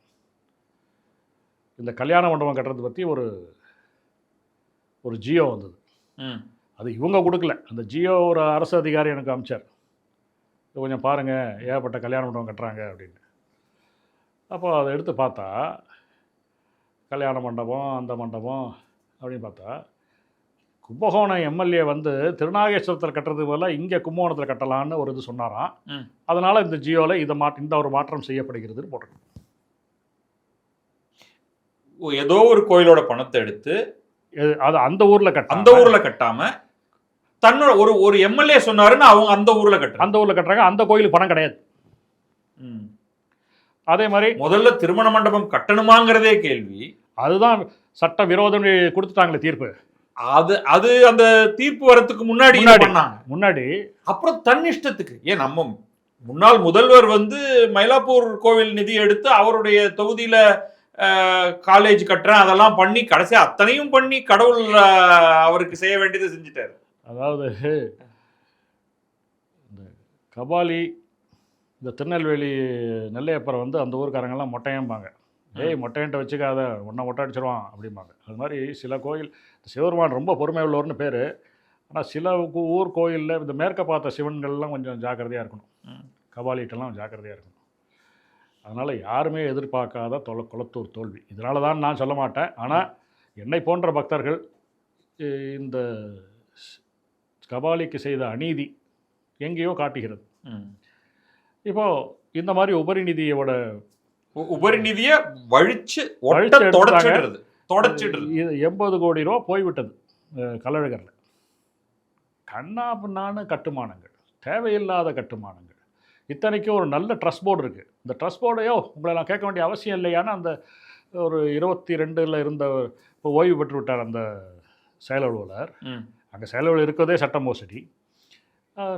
இந்த கல்யாண மண்டபம் கட்டுறது பற்றி ஒரு ஜியோ வந்தது. அது இவங்க கொடுக்கல, அந்த ஜியோ ஒரு அரசு அதிகாரி எனக்கு அனுப்பிச்சார், கொஞ்சம் பாருங்கள் ஏகப்பட்ட கல்யாண மண்டபம் கட்டுறாங்க அப்படின்னு. அப்போ அதை எடுத்து பார்த்தா கல்யாண மண்டபம் அந்த மண்டபம் அப்படின்னு பார்த்தா, கும்பகோணம் எம்எல்ஏ வந்து திருநாகேஸ்வரத்தில் கட்டுறதுக்கு பதிலாக இங்கே கும்பகோணத்தில் கட்டலான்னு ஒரு இது சொன்னாராம். அதனால் இந்த ஜியோவில் இந்த ஒரு மாற்றம் செய்யப்படுகிறதுன்னு போட்டிருக்கோம். ஏதோ ஒரு கோயிலோட பணத்தை எடுத்து அது அந்த ஊரில் கட்டாமல் தன்னோட ஒரு எம்எல்ஏ சொன்னாருன்னு அவங்க அந்த ஊரில் கட்டுறாங்க. அந்த கோயிலுக்கு பணம் கிடையாது. அதே மாதிரி முதல்ல திருமண மண்டபம் கட்டணுமாங்கிறதே கேள்வி. அதுதான் சட்ட விரோதம் கொடுத்துட்டாங்களே தீர்ப்பு. அது அந்த தீர்ப்பு வரத்துக்கு முன்னாடி அப்புறம் தன்னிஷ்டத்துக்கு ஏன் நம்ம முன்னாள் முதல்வர் வந்து மயிலாப்பூர் கோவில் நிதி எடுத்து அவருடைய தொகுதியில காலேஜ் கட்டுறேன் அதெல்லாம் பண்ணி கடைசி அத்தனையும் பண்ணி கடவுள் அவருக்கு செய்ய வேண்டியதை செஞ்சுட்டாரு. அதாவது இந்த கபாலி, இந்த திருநெல்வேலி நெல்லையப்பரை வந்து அந்த ஊருக்காரங்கெல்லாம் மொட்டையம்பாங்க. மொட்டையன்ட்ட வச்சுக்காத, ஒன்றை மொட்டை அடிச்சிடுவான் அப்படிம்பாங்க. அது மாதிரி சில கோயில், சிவபெருமான் ரொம்ப பொறுமை உள்ளவர்னு பேர். ஆனால் சில ஊர் கோயிலில் இந்த மேற்க பார்த்த சிவன்கள்லாம் கொஞ்சம் ஜாக்கிரதையாக இருக்கணும், கபாலிட்டெல்லாம் ஜாக்கிரதையாக இருக்கணும். அதனால் யாருமே எதிர்பார்க்காத குளத்தூர் தோல்வி. இதனால தான் நான் சொல்ல மாட்டேன். ஆனால் என்னை போன்ற பக்தர்கள் இந்த கபாலிக்கு செய்த அநீதி எங்கேயோ காட்டுகிறது. இப்போது இந்த மாதிரி உபரிநிதியை வழிச்சு 80 கோடி ரூபா போய்விட்டது கள்ளழகரில். கண்ணாபின்னான கட்டுமானங்கள், தேவையில்லாத கட்டுமானங்கள். இத்தனைக்கும் ஒரு நல்ல ட்ரஸ்ட் போர்டு இருக்குது. இந்த ட்ரஸ்ட் போர்டையோ உங்களை நான் கேட்க வேண்டிய அவசியம் இல்லையானா, அந்த ஒரு 22 இருந்த இப்போ ஓய்வு பெற்று விட்டார் அந்த செயல் அலுவலர். அங்கே செயல் அலுவலர் இருக்கிறதே சட்ட மோசடி.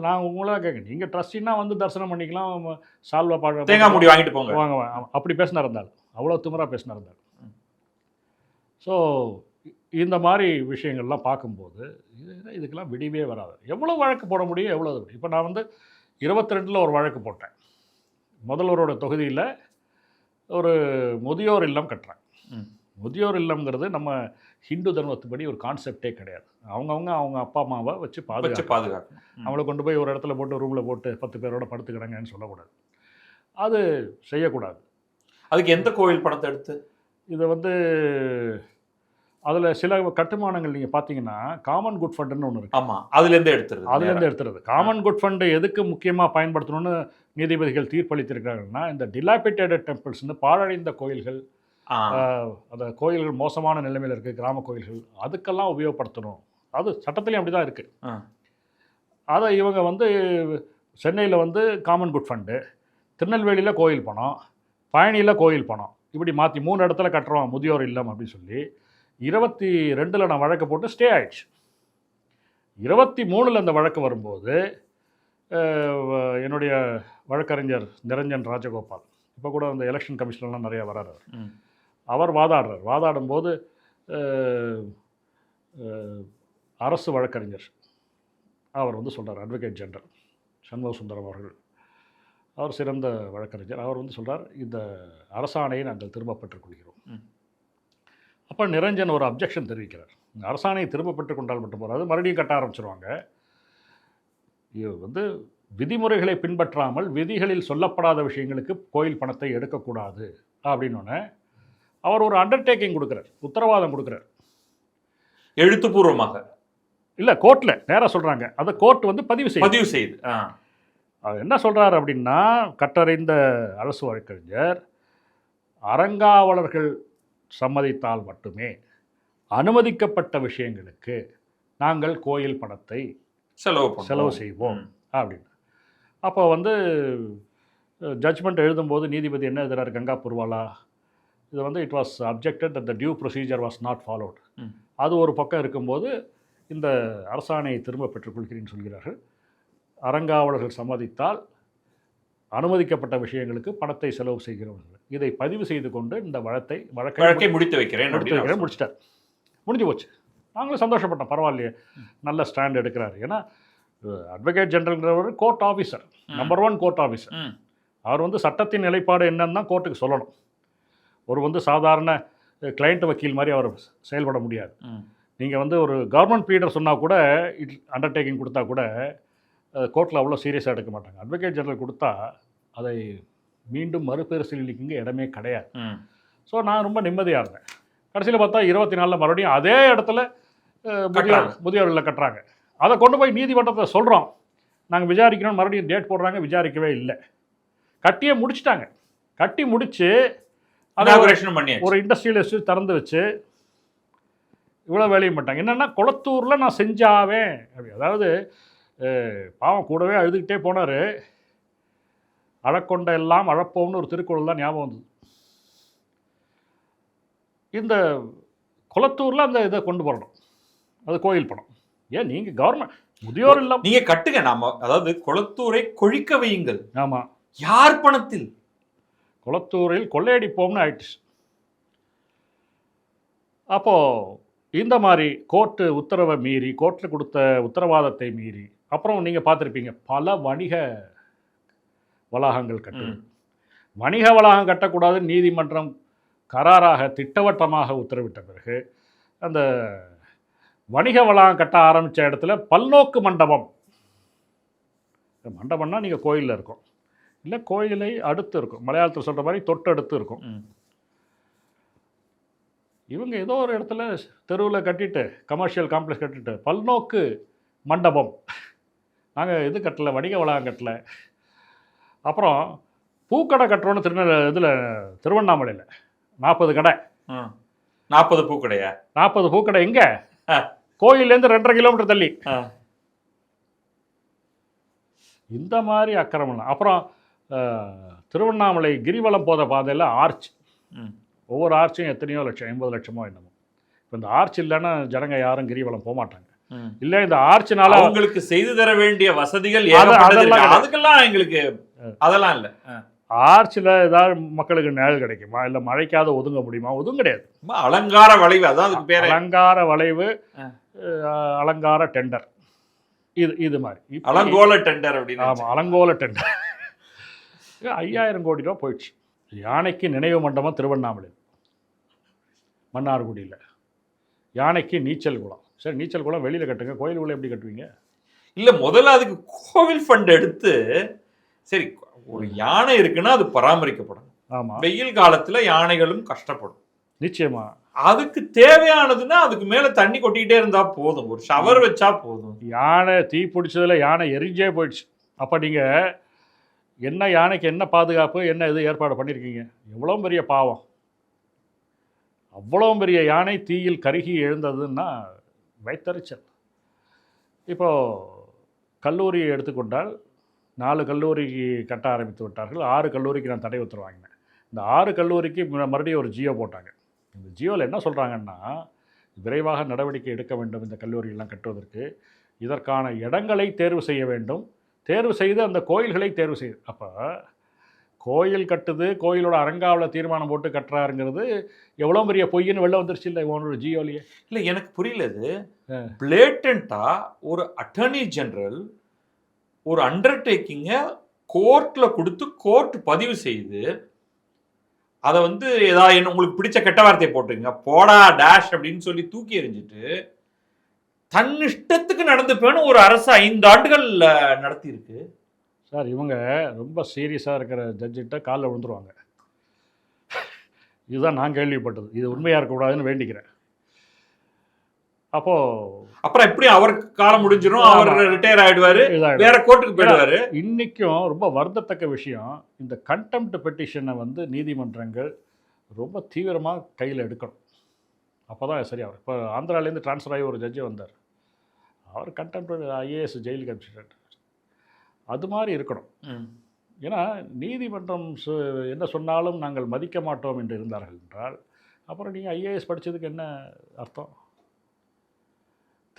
நான் உங்களாக கேட்க, நீங்கள் ட்ரஸ்டின்னா வந்து தரிசனம் பண்ணிக்கலாம், சால்வா பாட தேங்காய் மூடி வாங்கிட்டு போங்க வாங்க அப்படி பேசினா இருந்தால், அவ்வளோ திமிராக பேசினா இருந்தால். ஸோ இந்த மாதிரி விஷயங்கள்லாம் பார்க்கும்போது இதுக்கெல்லாம் விடிவே வராது. எவ்வளோ வழக்கு போட முடியும், எவ்வளோ. இப்போ நான் வந்து 22 ஒரு வழக்கு போட்டேன். முதல்வரோட தொகுதியில் ஒரு முதியோர் இல்லம் கட்டுறேன். முதியோர் இல்லம்ங்கிறது நம்ம ஹிந்து தர்மத்துப்படி ஒரு கான்செப்டே கிடையாது. அவங்க அப்பா அம்மாவை வச்சு பாதுகாக்கணும். அவங்கள கொண்டு போய் ஒரு இடத்துல போட்டு ரூமில் போட்டு 10 பேரோட படுத்துக்கிடங்கன்னு சொல்லக்கூடாது. அது செய்யக்கூடாது. அதுக்கு எந்த கோவில் பணத்தை எடுத்து இதை வந்து அதில் சில கட்டுமானங்கள் நீங்கள் பார்த்தீங்கன்னா காமன் குட் ஃபண்டுன்னு ஒன்று இருக்குது. ஆமாம், அதுலேருந்து எடுத்துறது. காமன் குட் ஃபண்டு எதுக்கு முக்கியமாக பயன்படுத்தணும்னு நீதிபதிகள் தீர்ப்பளித்திருக்கிறாங்கன்னா, இந்த டிலாபிட்டேட்டட் டெம்பிள்ஸ்னு பாழடைந்த கோயில்கள், அந்த கோயில்கள் மோசமான நிலைமையில் இருக்குது, கிராம கோயில்கள், அதுக்கெல்லாம் உபயோகப்படுத்தணும். அது சட்டத்துலேயும் அப்படி தான் இருக்குது. அதை இவங்க வந்து சென்னையில் வந்து காமன் குட் ஃபண்டு, திருநெல்வேலியில் கோயில் பணம், பழனியில் கோயில் பணம், இப்படி மாற்றி 3 இடத்துல கட்டுறோம் முதியோர் இல்லம் அப்படின்னு சொல்லி 22 நான் வழக்கு போட்டு ஸ்டே ஆயிடுச்சு. 23 அந்த வழக்கு வரும்போது என்னுடைய வழக்கறிஞர் நிரஞ்சன் ராஜகோபால், இப்போ கூட அந்த எலெக்ஷன் கமிஷன்லாம் நிறையா வராரு, அவர் வாதாடும்போது அரசு வழக்கறிஞர் அவர் வந்து சொல்கிறார், அட்வொகேட் ஜெனரல் சண்முக சுந்தரம் அவர்கள், அவர் சிறந்த வழக்கறிஞர், அவர் வந்து சொல்கிறார், இந்த அரசாணையை நாங்கள் திரும்ப பெற்றுக்கொள்கிறோம். அப்போ நிரஞ்சன் ஒரு அப்ஜெக்ஷன் தெரிவிக்கிறார், இந்த அரசாணையை திரும்ப பெற்றுக்கொண்டால் மட்டும் போகாது, மறுபடியும் கட்ட ஆரம்பிச்சிருவாங்க. இது வந்து விதிமுறைகளை பின்பற்றாமல் விதிகளில் சொல்லப்படாத விஷயங்களுக்கு கோயில் பணத்தை எடுக்கக்கூடாது அப்படின்னோடனே அவர் ஒரு அண்டர்டேக்கிங் கொடுக்குறார், உத்தரவாதம் கொடுக்குறார், எழுத்துப்பூர்வமாக இல்லை கோர்ட்டில் நேராக சொல்கிறாங்க, அதை கோர்ட் வந்து பதிவு செய்யுது. அவர் என்ன சொல்கிறார் அப்படின்னா, கட்டறிந்த அரசு வழக்கறிஞர், அறங்காவலர்கள் சம்மதித்தால் மட்டுமே அனுமதிக்கப்பட்ட விஷயங்களுக்கு நாங்கள் கோயில் பணத்தை செலவு செய்வோம் அப்படின்னு. அப்போ வந்து ஜட்ஜ்மெண்ட் எழுதும்போது நீதிபதி என்ன எழுதுறாரு, கங்கா புர்வாலா, இது வந்து it was objected that the due procedure was not followed, அது ஒரு பக்கம் இருக்கும்போது இந்த அரசாணையை திரும்ப பெற்றுக்கொள்கிறேன்னு சொல்கிறார்கள். அறங்காவலர்கள் சம்மதித்தால் அனுமதிக்கப்பட்ட விஷயங்களுக்கு பணத்தை செலவு செய்கிறவர்கள் இதை பதிவு செய்து கொண்டு இந்த வழக்கை முடித்து வைக்கிறேன் முடிச்சிட்டார். முடிஞ்சு போச்சு. நாங்களும் சந்தோஷப்பட்டோம், பரவாயில்லையே நல்ல ஸ்டாண்ட் எடுக்கிறாரு. ஏன்னா அட்வொகேட் ஜெனரல்ங்கிறவர் court officer, number 1 court officer. அவர் வந்து சட்டத்தின் நிலைப்பாடு என்னன்னு தான் கோர்ட்டுக்கு சொல்லணும். ஒரு வந்து சாதாரண கிளைண்ட் வக்கீல் மாதிரி அவர் செயல்பட முடியாது. நீங்கள் வந்து ஒரு கவர்மெண்ட் ப்ளீடர் சொன்னால் கூட அண்டர்டேக்கிங் கொடுத்தா கூட கோர்ட்டில் அவ்வளோ சீரியஸாக எடுக்க மாட்டாங்க. அட்வொகேட் ஜெனரல் கொடுத்தா அதை மீண்டும் மறுபரிசீலனைக்கு இடமே கிடையாது. ஸோ நான் ரொம்ப நிம்மதியாக இருந்தேன். கடைசியில் பார்த்தா 24 மறுபடியும் அதே இடத்துல முதியோர்களில் கட்டுறாங்க. அதை கொண்டு போய் நீதிமன்றத்தை சொல்கிறோம், நாங்கள் விசாரிக்கிறோம், மறுபடியும் டேட் போடுறாங்க, விசாரிக்கவே இல்லை. கட்டியே முடிச்சிட்டாங்க. கட்டி முடித்து அதை ஒரு இண்டஸ்ட்ரியலிஸ்ட்டு திறந்து வச்சு இவ்வளோ வேலையும் பண்ணிட்டாங்க. என்னென்னா குளத்தூரில் நான் செஞ்சாவேன் அப்படி, அதாவது பாவம் கூடவே அழுதுகிட்டே போனார். அழக்கொண்ட எல்லாம் அழப்போம்னு ஒரு திருக்குறள் தான் ஞாபகம் வந்தது. இந்த குளத்தூரில் அந்த இதை கொண்டு போகணும், அது கோயில் பணம். ஏன் நீங்கள் கவர்மெண்ட் முதியோர் இல்லை, நீங்கள் கட்டுங்க, நாம அதாவது குளத்தூரை கொழிக்க வையுங்கள். ஆமாம், யார் பணத்தில்? குளத்தூரில் கொள்ளையடிப்போம்னு ஆயிடுச்சு. அப்போது இந்த மாதிரி கோர்ட்டு உத்தரவை மீறி, கோர்ட்டில் கொடுத்த உத்தரவாதத்தை மீறி, அப்புறம் நீங்கள் பார்த்துருப்பீங்க பல வணிக வளாகங்கள் கட்டுவது. வணிக வளாகம் கட்டக்கூடாது நீதிமன்றம் கராராக திட்டவட்டமாக உத்தரவிட்ட பிறகு அந்த வணிக வளாகம் கட்ட ஆரம்பித்த இடத்துல பல்நோக்கு மண்டபம், மண்டபம்னா நீங்கள் கோயிலில் இருக்கும், இல்லை கோயிலை அடுத்து இருக்கும், மலையாளத்தில் சொல்கிற மாதிரி தொட்டடுத்து இருக்கும். இவங்க ஏதோ ஒரு இடத்துல தெருவில் கட்டிட்டு, கமர்ஷியல் காம்ப்ளெக்ஸ் கட்டிட்டு பல்நோக்கு மண்டபம், நாங்கள் இது கட்டலை, வணிக வளாகம் கட்டலை. அப்புறம் பூக்கடை கட்டுறோன்னு திருவண்ணாமலையில் 40 கடை. 40 பூக்கடையா? 40 பூக்கடை எங்கே? கோயிலேருந்து 2.5 கிலோமீட்டர் தள்ளி. இந்த மாதிரி அக்கிரமம். அப்புறம் திருவண்ணாமலை கிரிவலம் போத பாதையில் ஆர்ச், ஒவ்வொரு ஆர்ச்சும் எத்தனையோ லட்சம், 80 லட்சமோ என்னமோ. இப்போ இந்த ஆர்ச் இல்லைன்னா ஜனங்க யாரும் கிரிவலம் போக மாட்டாங்க. இல்லை இந்த ஆர்ச்சினால அவங்களுக்கு செய்து தர வேண்டிய வசதிகள் அதுக்கெல்லாம் எங்களுக்கு அதெல்லாம் இல்லை. ஆர்ச்சில் ஏதாவது மக்களுக்கு நிழல் கிடைக்குமா, இல்லை மழைக்காத ஒதுங்க முடியுமா? ஒதுங்க கிடையாது. அலங்கார வளைவு, அதான் பேர், அலங்கார வளைவு, அலங்கார டெண்டர், இது மாதிரி அலங்கோல டெண்டர் அப்படின்னு. ஆமாம், அலங்கோல டெண்டர். 5000 கோடி ரூபா போயிடுச்சு. யானைக்கு நினைவு மண்டபம் திருவண்ணாமலை மன்னார்குடியில், யானைக்கு நீச்சல் குளம். சரி, நீச்சல் குளம் வெளியில் கட்டுங்க, கோயிலுக்குள்ளே எப்படி கட்டுவீங்க? இல்லை, முதல்ல அதுக்கு கோவில் ஃபண்ட் எடுத்து, சரி ஒரு யானை இருக்குன்னா அது பராமரிக்கப்படும். ஆமாம், வெயில் காலத்தில் யானைகளும் கஷ்டப்படும். நிச்சயமா. அதுக்கு தேவையானதுன்னா அதுக்கு மேலே தண்ணி கொட்டிக்கிட்டே இருந்தால் போதும், ஒரு ஷவர் வச்சா போதும். யானை தீ பிடிச்சதில் யானை எரிஞ்சே போயிடுச்சு. அப்போ நீங்கள் என்ன யானைக்கு என்ன பாதுகாப்பு, என்ன இது ஏற்பாடு பண்ணியிருக்கீங்க? எவ்வளோ பெரிய பாவம். அவ்வளோ பெரிய யானை தீயில் கருகி எழுந்ததுன்னா வைத்தறிச்சல். இப்போது கல்லூரியை எடுத்துக்கொண்டால் 4 கல்லூரிக்கு கட்ட ஆரம்பித்து விட்டார்கள். 6 கல்லூரிக்கு நான் தடை உத்தரவு வாங்கினேன். இந்த 6 கல்லூரிக்கு மறுபடியும் ஒரு ஜியோ போட்டாங்க. இந்த ஜியோவில் என்ன சொல்கிறாங்கன்னா, விரைவாக நடவடிக்கை எடுக்க வேண்டும் இந்த கல்லூரியெல்லாம் கட்டுவதற்கு. இதற்கான இடங்களை தேர்வு செய்ய வேண்டும். தேர்வு செய்து அந்த கோயில்களை தேர்வு செய்து, அப்போ கோயில் கட்டுது, கோயிலோட அறங்காவலில் தீர்மானம் போட்டு கட்டுறாருங்கிறது எவ்வளோ பெரிய பொய்ன்னு வெளில வந்துருச்சு இல்லை உன்னோட ஜியோலியே. இல்லை, எனக்கு புரியல. இது பிளேட்டண்டா ஒரு அட்டர்னி ஜெனரல் ஒரு அண்டர்டேக்கிங்கை கோர்ட்டில் கொடுத்து கோர்ட் பதிவு செய்து அதை வந்து ஏதாவது என்ன உங்களுக்கு பிடிச்ச கெட்ட வார்த்தையை போட்டுங்க போடா டேஷ் அப்படின்னு சொல்லி தூக்கி எறிஞ்சிட்டு தன் இஷ்டத்துக்கு நடந்துப்பேன்னு ஒரு அரசு 5 ஆண்டுகள் நடத்தியிருக்கு. சார் இவங்க ரொம்ப சீரியஸாக இருக்கிற ஜட்ஜிட்ட காலில் விழுந்துருவாங்க. இதுதான் நான் கேள்விப்பட்டது. இது உண்மையாக இருக்கக்கூடாதுன்னு வேண்டிக்கிறேன். அப்புறம் எப்படி அவருக்கு காலம் முடிஞ்சிடும், அவர் ரிட்டையர் ஆயிடுவாரு, வேற கோர்ட்டுக்கு போயிடுவாரு. இன்னைக்கும் ரொம்ப வருந்தத்தக்க விஷயம், இந்த கண்டெம்ட் பெட்டிஷனை வந்து நீதிமன்றங்கள் ரொம்ப தீவிரமாக கையில் எடுக்கணும். அப்போ தான் சரியா வரும். இப்போ ஆந்திராலேருந்து ட்ரான்ஸ்ஃபர் ஆகி ஒரு ஜட்ஜி வந்தார். அவர் கண்டெம்ட் ஐஏஎஸ் ஜெயிலுக்கு அனுப்பிச்சிட்டார். அது மாதிரி இருக்கணும். ஏன்னா நீதிமன்றம் என்ன சொன்னாலும் நாங்கள் மதிக்க மாட்டோம் என்று இருந்தார்கள் என்றால் அப்புறம் நீங்கள் ஐஏஎஸ் படித்ததுக்கு என்ன அர்த்தம்?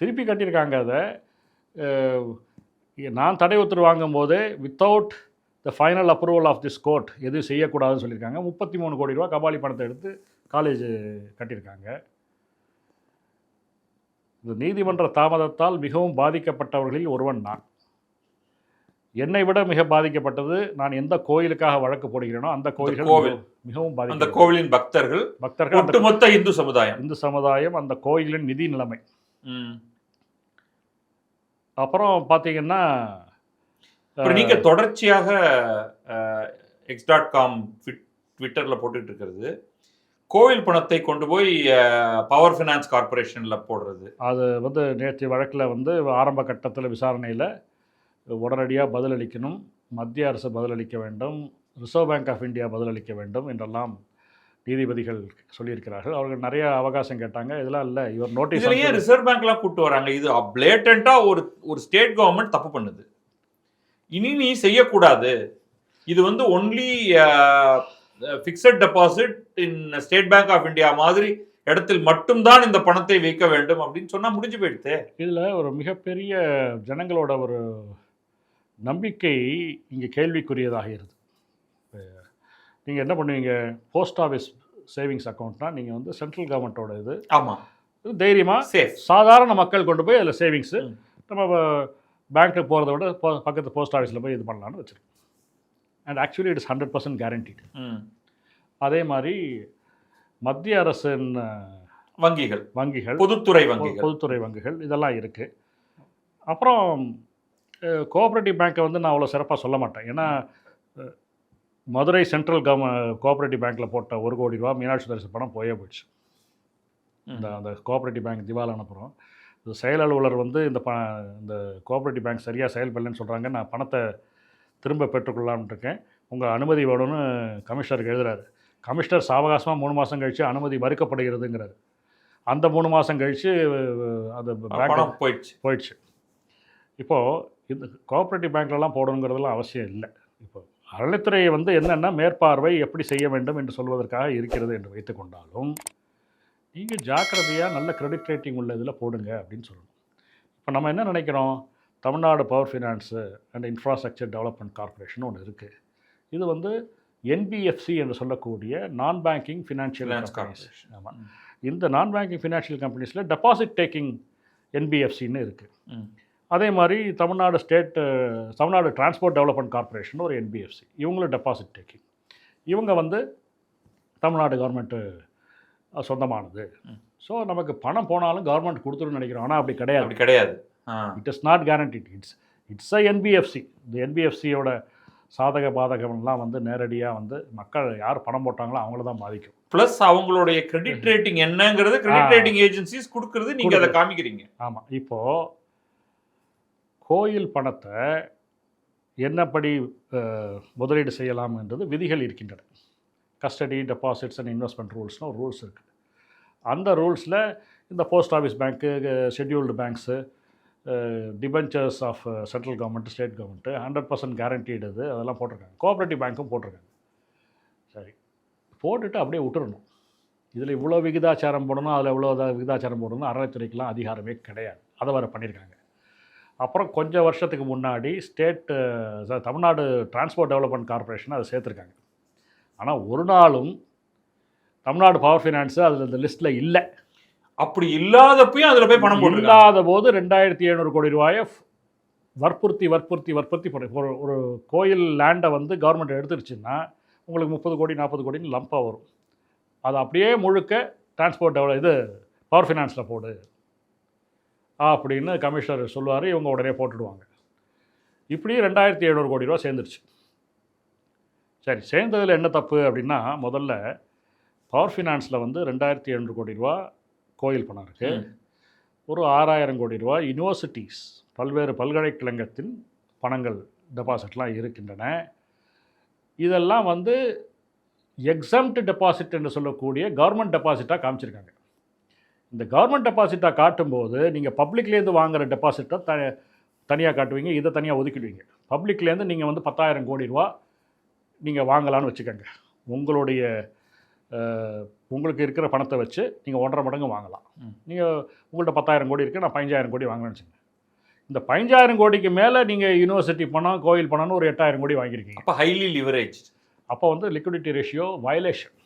திருப்பி கட்டியிருக்காங்க. அதை நான் தடை உத்தரவு வாங்கும்போது without the final approval of this court எதுவும் செய்யக்கூடாதுன்னு சொல்லியிருக்காங்க. 33 கோடி ரூபா கபாலி பணத்தை எடுத்து காலேஜ் கட்டியிருக்காங்க. இந்த நீதிமன்ற தாமதத்தால் மிகவும் பாதிக்கப்பட்டவர்களில் ஒருவன் நான். என்னை விட மிக பாதிக்கப்பட்டது, நான் எந்த கோயிலுக்காக வழக்கு போடுகிறேனோ அந்த கோயில் மிகவும் பாதிக்கப்பட்டது. அந்த கோவிலின் பக்தர்கள், ஒட்டுமொத்த இந்து சமுதாயம், அந்த கோயிலின் நிதி நிலைமை. அப்புறம் பார்த்தீங்கன்னா நீங்க தொடர்ச்சியாக x.com ட்விட்டரில் போட்டுட்டு இருக்கிறது கோவில் பணத்தை கொண்டு போய் பவர் ஃபினான்ஸ் கார்பரேஷனில் போடுறது. அது வந்து நேற்று வழக்கில் வந்து ஆரம்ப கட்டத்தில் விசாரணையில் உடனடியாக பதிலளிக்கணும், மத்திய அரசு பதிலளிக்க வேண்டும், ரிசர்வ் பேங்க் ஆஃப் இந்தியா பதிலளிக்க வேண்டும் என்றெல்லாம் நீதிபதிகள் சொல்லியிருக்கிறார்கள். அவர்கள் நிறைய அவகாசம் கேட்டாங்க. இதெல்லாம் இல்லை, இவர் நோட்டீஸ். இதுலயே ரிசர்வ் பேங்க்லாம் கூப்பிட்டு வராங்க. இது பிளேட்டண்டா ஒரு ஸ்டேட் கவர்மெண்ட் தப்பு பண்ணுது, இனி நீ செய்யக்கூடாது. இது வந்து only fixed deposit in State Bank of India மாதிரி இடத்தில் மட்டும்தான் இந்த பணத்தை வைக்க வேண்டும் அப்படின்னு சொன்னா முடிஞ்சு போயிடுது. இதுல ஒரு மிகப்பெரிய ஜனங்களோட ஒரு நம்பிக்கை இங்கே கேள்விக்குரியதாக இருக்குது. நீங்கள் என்ன பண்ணுவீங்க, போஸ்ட் ஆஃபீஸ் சேவிங்ஸ் அக்கௌண்ட்னா நீங்கள் வந்து சென்ட்ரல் கவர்மெண்ட்டோட இது. ஆமாம், தைரியமாக சேஃப், சாதாரண மக்கள் கொண்டு போய் அதில் சேவிங்ஸு நம்ம பேங்க்கு போகிறத விட பக்கத்து போஸ்ட் ஆஃபீஸில் போய் இது பண்ணலான்னு வச்சுருக்கோம். And actually it is 100% guaranteed. அதே மாதிரி மத்திய அரசின் வங்கிகள் பொதுத்துறை வங்கிகள் இதெல்லாம் இருக்குது. அப்புறம் கோஆப்ரேட்டிவ் பேங்க்கை வந்து நான் அவ்வளோ சிறப்பாக சொல்ல மாட்டேன். ஏன்னா மதுரை சென்ட்ரல் கோஆப்ரேட்டிவ் பேங்க்கில் போட்ட 1 கோடி ரூபா மீனாட்சி சுந்தரேசன் பணம் போயிடுச்சு. அந்த கோஆப்ரேட்டிவ் பேங்க் திவாலான அப்புறம் இந்த செயல் அலுவலர் வந்து இந்த கோஆப்ரேட்டிவ் பேங்க் சரியாக செயல்படலன்னு சொல்கிறாங்க, நான் பணத்தை திரும்ப பெற்றுக்கொள்ளலாம்னு இருக்கேன், உங்கள் அனுமதி வேணும்னு கமிஷனருக்கு எழுதுறாரு. கமிஷனர் சாவகாசமாக 3 மாதம் கழித்து அனுமதி மறுக்கப்படுகிறதுங்கிறாரு. அந்த 3 மாதம் கழித்து அந்த பேங்க் போயிடுச்சு. இப்போது இந்த கோஆப்ரேட்டிவ் பேங்க்லலாம் போடணுங்கிறதுலாம் அவசியம் இல்லை. இப்போ அறநிலைத்துறையை வந்து என்னென்னா மேற்பார்வை எப்படி செய்ய வேண்டும் என்று சொல்வதற்காக இருக்கிறது என்று வைத்துக்கொண்டாலும் நீங்கள் ஜாக்கிரதையாக நல்ல கிரெடிட் ரேட்டிங் உள்ள இதில் போடுங்க அப்படின்னு சொல்லணும். இப்போ நம்ம என்ன நினைக்கிறோம், Tamil Nadu power finance and infrastructure development corporation ஒன்று இருக்குது. இது வந்து என்பிஎஃப்சி என்று சொல்லக்கூடிய நான் பேங்கிங் ஃபினான்ஷியல் கம்பெனிஸ். ஆமாம், இந்த நான் பேங்கிங் ஃபினான்ஷியல் கம்பெனிஸில் டெபாசிட் டேக்கிங் என்பிஎஃப்சின்னு இருக்குது. அதே மாதிரி தமிழ்நாடு டிரான்ஸ்போர்ட் டெவலப்மெண்ட் கார்பரேஷன் ஒரு என்பிஎஃப்சி, இவங்களும் டெபாசிட் டேக்கிங். இவங்க வந்து தமிழ்நாடு கவர்மெண்ட்டு சொந்தமானது. ஸோ நமக்கு பணம் போனாலும் கவர்மெண்ட் கொடுத்துருன்னு நினைக்கிறோம். ஆனால் அப்படி கிடையாது. It is not guaranteed. It's a NBFC. இந்த என்பிஎஃப்சியோட சாதக பாதகம்லாம் வந்து நேரடியாக வந்து மக்கள் யார் பணம் போட்டாங்களோ அவங்கள தான் பாதிக்கும். ப்ளஸ் அவங்களுடைய கிரெடிட் ரேட்டிங் என்னங்கிறது கிரெடிட் ரேட்டிங் ஏஜென்சிஸ் கொடுக்குறது, நீங்கள் அதை காமிக்கிறீங்க. ஆமாம், இப்போது கோயில் பணத்தை என்னப்படி முதலீடு செய்யலாம் என்றது விதிகள் இருக்கின்றன. கஸ்டடி, டெபாசிட்ஸ் அண்ட் இன்வெஸ்ட்மெண்ட் ரூல்ஸ்னு ஒரு ரூல்ஸ் இருக்குது. அந்த ரூல்ஸில் இந்த post office bank, scheduled banks, debentures of central government, state government 100% guaranteed இது அதெல்லாம் போட்டிருக்காங்க. கோஆப்ரேட்டிவ் பேங்க்கும் போட்டிருக்காங்க. சரி, போட்டுட்டு அப்படியே விட்டுறணும். இதில் இவ்வளோ விகிதாச்சாரம் போடணும், அதில் இவ்வளோ விகிதாச்சாரம் போடணும், அறநிலைத்துறைக்கெலாம் அதிகாரமே கிடையாது. அதை வேறு பண்ணியிருக்காங்க. அப்புறம் கொஞ்சம் வருஷத்துக்கு முன்னாடி தமிழ்நாடு டிரான்ஸ்போர்ட் டெவலப்மெண்ட் கார்ப்பரேஷன் அதை சேர்த்துருக்காங்க. ஆனால் ஒரு நாளும் தமிழ்நாடு பவர் ஃபைனான்ஸு அதில் இந்த லிஸ்ட்டில் இல்லை. அப்படி இல்லாதப்பையும் அதில் போய் பணம் போட்டு இல்லாத போது 2700 கோடி ரூபாயை வற்புறுத்தி ஒரு கோயில் லேண்டை வந்து கவர்மெண்ட் எடுத்துருச்சுன்னா உங்களுக்கு 30 கோடி 40 கோடின்னு லம்பாக வரும். அதை அப்படியே முழுக்க டிரான்ஸ்போர்ட் பவர் ஃபைனான்ஸில் போடு அப்படின்னு கமிஷனர் சொல்லுவார். இவங்க உடனே போட்டுடுவாங்க. இப்படி 2700 கோடி ரூபா சேர்ந்துருச்சு. சரி, சேர்ந்ததில் என்ன தப்பு அப்படின்னா, முதல்ல பவர் ஃபைனான்ஸில் வந்து 2700 கோடி ரூபா கோயில் பணம் இருக்குது. ஒரு 6000 கோடி ரூபா யூனிவர்சிட்டிஸ், பல்வேறு பல்கலைக்கழகத்தின் பணங்கள் டெபாசிட்லாம் இருக்கின்றன. இதெல்லாம் வந்து எக்ஸம்ட் டெபாசிட் என்று சொல்லக்கூடிய கவர்மெண்ட் டெபாசிட்டாக காமிச்சிருக்காங்க. இந்த கவர்மெண்ட் டெபாசிட்டாக காட்டும்போது நீங்கள் பப்ளிக்லேருந்து வாங்குகிற டெபாசிட்டை தனியாக காட்டுவீங்க, இதை தனியாக ஒதுக்கிடுவீங்க. பப்ளிக்லேருந்து நீங்கள் வந்து 10,000 கோடி ரூபா நீங்கள் வாங்கலான்னு வச்சுக்கோங்க. உங்களுக்கு இருக்கிற பணத்தை வச்சு நீங்கள் 1.5 மடங்கு வாங்கலாம். நீங்கள் உங்கள்கிட்ட 10,000 கோடி இருக்குது, நான் 15,000 கோடி வாங்கினேன்னு வச்சுக்கோங்க. இந்த 15,000 கோடிக்கு மேலே நீங்கள் யூனிவர்சிட்டி பணம், கோயில் பணம்னு ஒரு 8,000 கோடி வாங்கியிருக்கீங்க. அப்போ ஹைலி லிவரேஜ். அப்போ வந்து லிக்விடிட்டி ரேஷியோ வயலேஷன்,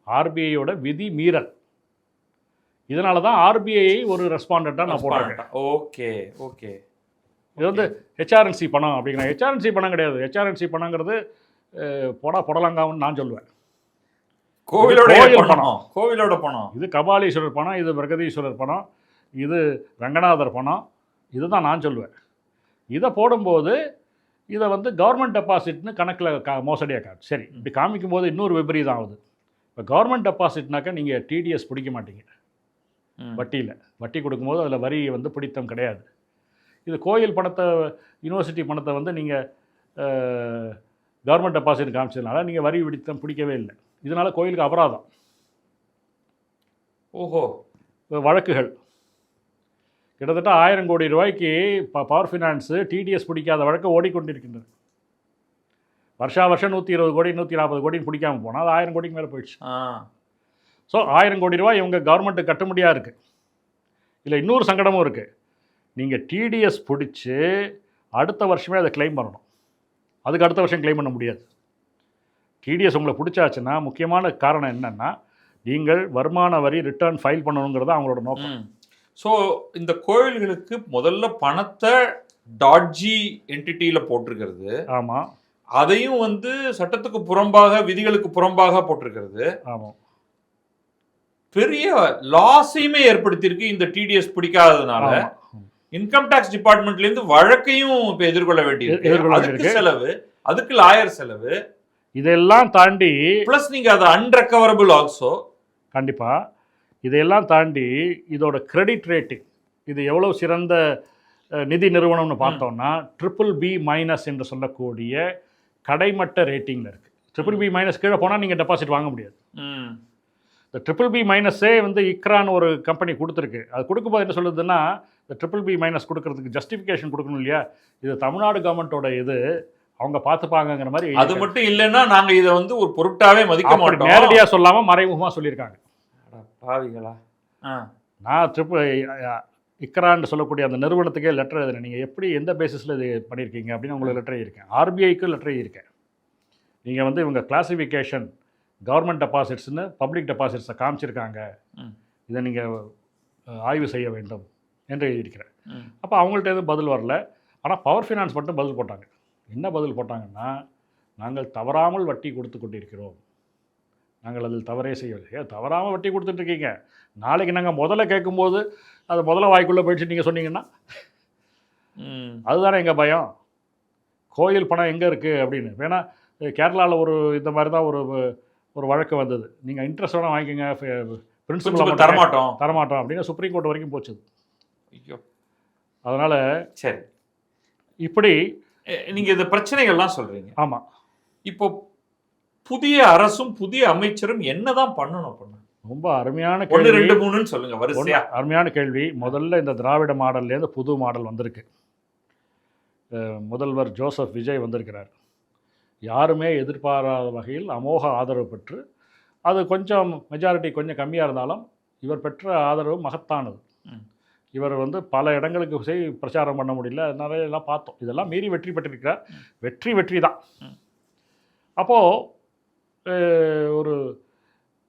ஆர்பிஐயோட விதி மீறல். இதனால தான் ஆர்பிஐ ஒரு ரெஸ்பாண்டண்ட்டாக நான் போடுறேன். Okay okay. இது வந்து ஹெச்ஆர்என்சி பணம் அப்படிங்கிற, ஹெச்ஆர்என்சி பணம் கிடையாது. ஹெச்ஆர்என்சி பணங்கிறது புடலங்காவுன்னு நான் சொல்லுவேன். கோவிலோட பணம். இது கபாலீஸ்வரர் பணம், இது பிரகதீஸ்வரர் பணம், இது ரங்கநாதர் பணம், இதுதான் நான் சொல்லுவேன். இதை போடும்போது இதை வந்து கவர்மெண்ட் டெபாசிட்னு கணக்கில் மோசடியாக காட்டு. சரி, இப்படி காமிக்கும் போது இன்னொரு விபரீதம் ஆகுது. இப்போ கவர்மெண்ட் டெபாசிட்னாக்கா நீங்கள் டிடிஎஸ் பிடிக்க மாட்டீங்க. வட்டி கொடுக்கும்போது அதில் வரி வந்து பிடித்தம் கிடையாது. இது கோயில் பணத்தை, யூனிவர்சிட்டி பணத்தை வந்து நீங்கள் கவர்மெண்ட் டெபாசிட் காமிச்சதுனால நீங்கள் வரி பிடித்தம் பிடிக்கவே இல்லை. இதனால் கோயிலுக்கு அபராதம். ஓஹோ. வழக்குகள் கிட்டத்தட்ட 1000 கோடி ரூபாய்க்கு பவர் ஃபைனான்ஸு டிடிஎஸ் பிடிக்காத வழக்கு ஓடிக்கொண்டிருக்கின்றது. வருஷம் 120 கோடி 140 கோடின்னு பிடிக்காமல் போனால் அது 1000 கோடிக்கு மேலே போயிடுச்சு. ஸோ 1000 கோடி ரூபாய் இவங்க கவர்மெண்ட்டு கட்டுப்படியாக இருக்குது. இல்லை, இன்னொரு சங்கடமும் இருக்குது. நீங்கள் டிடிஎஸ் பிடிச்சி அடுத்த வருஷமே அதை கிளைம் பண்ணணும். அதுக்கு அடுத்த வருஷம் கிளைம் பண்ண முடியாது. டிடிஎஸ் உங்களை பிடிச்சாச்சுன்னா முக்கியமான காரணம் என்னென்னா, நீங்கள் வருமான வரி ரிட்டர்ன் ஃபைல் பண்ணணுங்கிறது அவங்களோட நோக்கம். ஸோ இந்த கோயில்களுக்கு முதல்ல பணத்தை டாட்ஜி என்டிட்டியில் போட்டிருக்கிறது. ஆமாம். அதையும் வந்து சட்டத்துக்கு புறம்பாக, விதிகளுக்கு புறம்பாக போட்டிருக்கிறது. ஆமாம். பெரிய லாஸையுமே ஏற்படுத்தியிருக்கு இந்த டிடிஎஸ் பிடிக்காததுனால. இன்கம் டாக்ஸ் டிபார்ட்மெண்ட்லேருந்து வழக்கையும் இப்போ எதிர்கொள்ள வேண்டியிருக்கு. அதுக்கு செலவு, அதுக்கு லாயர் செலவு, இதெல்லாம் தாண்டி ப்ளஸ் நீங்கள் அது அன்ரெக்கவரபிள் ஆல்சோ. கண்டிப்பாக இதையெல்லாம் தாண்டி இதோட கிரெடிட் ரேட்டிங், இது எவ்வளோ சிறந்த நிதி நிறுவனம்னு பார்த்தோம்னா BBB- என்று சொல்லக்கூடிய கடைமட்ட ரேட்டிங்கில் இருக்குது. BBB- கீழே போனால் நீங்கள் டெபாசிட் வாங்க முடியாது. இந்த BBB- வந்து இக்ரான்னு ஒரு கம்பெனி கொடுத்துருக்கு. அது கொடுக்கும்போது என்ன சொல்லுதுன்னா, இந்த BBB- கொடுக்கறதுக்கு ஜஸ்டிஃபிகேஷன் கொடுக்கணும் இல்லையா, இது தமிழ்நாடு கவர்மெண்ட்டோட இது, அவங்க பார்த்துப்பாங்கிற மாதிரி. அது மட்டும் இல்லைன்னா நாங்கள் இதை வந்து ஒரு பொருட்டாவே மதிக்க மாட்டோம். நேரடியாக சொல்லாமல் மறைமுகமாக சொல்லியிருக்காங்க. பாவிகளா. நான் இக்ரான்னு சொல்லக்கூடிய அந்த நிறுவனத்துக்கே லெட்டர் எழுதுறேன். நீங்கள் எப்படி, எந்த பேசிஸில் இது பண்ணியிருக்கீங்க அப்படின்னு உங்களுக்கு லெட்டர் எழுதியிருக்கேன். ஆர்பிஐக்கு லெட்டர் எழுதியிருக்கேன். நீங்கள் வந்து இவங்க கிளாசிஃபிகேஷன் கவர்மெண்ட் டெபாசிட்ஸ்னு பப்ளிக் டெபாசிட்ஸை காமிச்சிருக்காங்க, இதை நீங்கள் ஆய்வு செய்ய வேண்டும் என்று எழுதியிருக்கிறேன். அப்போ அவங்கள்ட்ட எதுவும் பதில் வரல. ஆனால் பவர் ஃபைனான்ஸ் மட்டும் பதில் போட்டாங்க. என்ன பதில் போட்டாங்கன்னா, நாங்கள் தவறாமல் வட்டி கொடுத்து கொண்டிருக்கிறோம், நாங்கள் அதில் தவறே செய்யவில்லை. தவறாமல் வட்டி கொடுத்துட்ருக்கீங்க, நாளைக்கு நாங்கள் முதல்ல கேட்கும்போது அது முதல்ல வாய்க்குள்ளே போயிடுச்சு நீங்கள் சொன்னீங்கன்னா அதுதானே எங்கள் பயம். கோயில் பணம் எங்கே இருக்குது அப்படின்னு. வேணா கேரளாவில் ஒரு இந்த மாதிரி தான் ஒரு வழக்கு வந்தது. நீங்கள் இன்ட்ரெஸ்ட் வேணால் வாங்கிக்கோங்க, பிரின்சிபல் தரமாட்டோம் அப்படின்னு சுப்ரீம் கோர்ட் வரைக்கும் போச்சு. ஐயோ. அதனால் சரி, இப்படி நீங்கள் இந்த பிரச்சனைகள்லாம் சொல்கிறீங்க. ஆமாம். இப்போ புதிய அரசும் புதிய அமைச்சரும் என்னதான் பண்ணணும்? ரொம்ப அருமையான கேள்வி. 1 2 3ன்னு சொல்லுங்க வரிசையா. அருமையான கேள்வி. முதல்ல இந்த திராவிட மாடல்லேருந்து புது மாடல் வந்திருக்கு. முதல்வர் ஜோசப் விஜய் வந்திருக்கிறார். யாருமே எதிர்பாராத வகையில் அமோக ஆதரவு பெற்று, அது கொஞ்சம் மெஜாரிட்டி கொஞ்சம் கம்மியாக இருந்தாலும் இவர் பெற்ற ஆதரவு மகத்தானது. இவர் வந்து பல இடங்களுக்கு போய் பிரச்சாரம் பண்ண முடியல, அதனால எல்லாம் பார்த்தோம். இதெல்லாம் மீறி வெற்றி பெற்றிருக்கிறார். வெற்றி தான். அப்போது ஒரு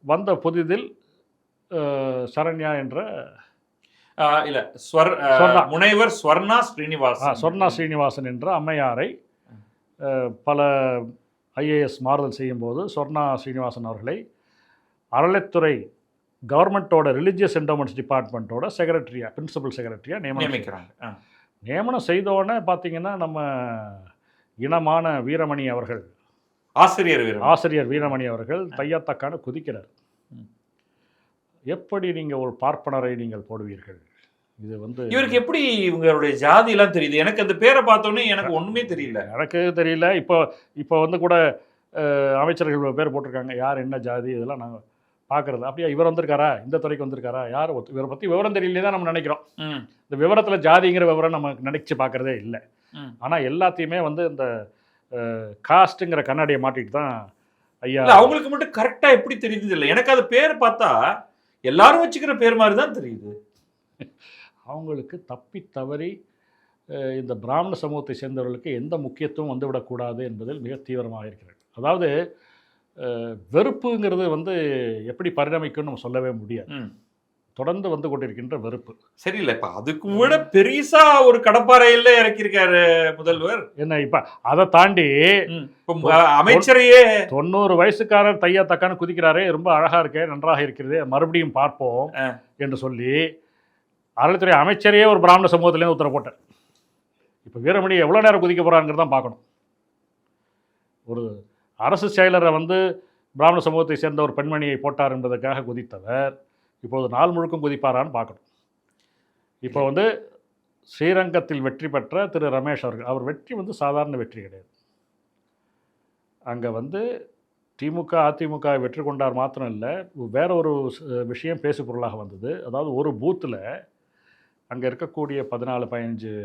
வந்த புதிதில் சரண்யா என்ற இல்ல ஸ்வர்ணா. முனைவர் ஸ்வர்ணா ஸ்ரீனிவாசன். ஸ்வர்ணா ஸ்ரீனிவாசன் என்ற அம்மையாரை பல ஐஏஎஸ் மாறுதல் செய்யும்போது ஸ்வர்ணா ஸ்ரீனிவாசன் அவர்களை அறளைத்துறை கவர்மெண்ட்டோட ரிலிஜியஸ் என்டோமெண்ட்ஸ் டிபார்ட்மெண்ட்டோட செக்ரட்டரியா, பிரின்சிபல் செக்ரட்டரியா நியமிக்கிறாங்க. நியமனம் செய்தோடனே பார்த்தீங்கன்னா நம்ம இனமான வீரமணி அவர்கள், ஆசிரியர் வீரமணி அவர்கள் தையத்தக்கான குதிக்கிறார். எப்படி நீங்கள் ஒரு பார்ப்பனரை நீங்கள் போடுவீர்கள்? இது வந்து இவருக்கு எப்படி இவங்களுடைய ஜாதி எல்லாம் தெரியுது? எனக்கு அந்த பேரை பார்த்தோன்னே எனக்கு ஒன்றுமே தெரியல. எனக்கு தெரியல. இப்போ வந்து கூட அமைச்சர்கள் பேர் போட்டிருக்காங்க, யார் என்ன ஜாதி இதெல்லாம் நாங்கள் பார்க்குறது. அப்படியா இவர் வந்திருக்காரா, இந்த துறைக்கு வந்திருக்காரா, யார் இவரை பற்றி விவரம் தெரியலே தான் நம்ம நினைக்கிறோம். இந்த விவரத்தில் ஜாதிங்கிற விவரம் நம்ம நினைச்சு பார்க்குறதே இல்லை. ஆனால் எல்லாத்தையுமே வந்து இந்த காஸ்ட்டுங்கிற கண்ணாடியை மாட்டிட்டு தான் ஐயா. அவங்களுக்கு மட்டும் கரெக்டாக எப்படி தெரியுது இல்லை, எனக்கு அது பேர் பார்த்தா எல்லாரும் வச்சுக்கிற பேர் மாதிரி தான் தெரியுது. அவங்களுக்கு தப்பி தவறி இந்த பிராமண சமூகத்தை சேர்ந்தவர்களுக்கு எந்த முக்கியத்துவம் வந்துவிடக்கூடாது என்பதில் மிக தீவிரமாக இருக்கிறது. அதாவது வெறுப்புங்கிறது வந்து எப்படி பரிணமிக்கும்னு நம்ம சொல்லவே முடியாது. தொடர்ந்து வந்து கொண்டிருக்கின்ற வெறுப்பு சரியில்லை. இப்போ அதுக்கு விட பெரிசா ஒரு கடப்பாறையில் இறக்கியிருக்காரு முதல்வர். என்ன இப்போ அதை தாண்டி அமைச்சரையே 90 வயசுக்காரர் தையா தக்கான்னு குதிக்கிறாரே, ரொம்ப அழகா இருக்கே, நன்றாக இருக்கிறது, மறுபடியும் பார்ப்போம் என்று சொல்லி அறளைத்துறை அமைச்சரையே ஒரு பிராமண சமூகத்திலேருந்து உத்தரவு போட்டார். இப்போ வீரமணி எவ்வளோ நேரம் குதிக்க போகிறாங்கிறது தான் பார்க்கணும். ஒரு அரசு செயலரை வந்து பிராமண சமூகத்தை சேர்ந்த ஒரு பெண்மணியை போட்டார் என்பதற்காக குதித்தவர் இப்போது நாள் முழுக்கும் குதிப்பாரான்னு பார்க்கணும். இப்போ வந்து ஸ்ரீரங்கத்தில் வெற்றி பெற்ற திரு ரமேஷ் அவர்கள், அவர் வெற்றி வந்து சாதாரண வெற்றி கிடையாது. அங்கே வந்து திமுக அதிமுக வெற்றி கொண்டார் மாத்திரம் இல்லை, வேற ஒரு விஷயம் பேசு பொருளாக வந்தது. அதாவது ஒரு பூத்தில் அங்கே இருக்கக்கூடிய 14-15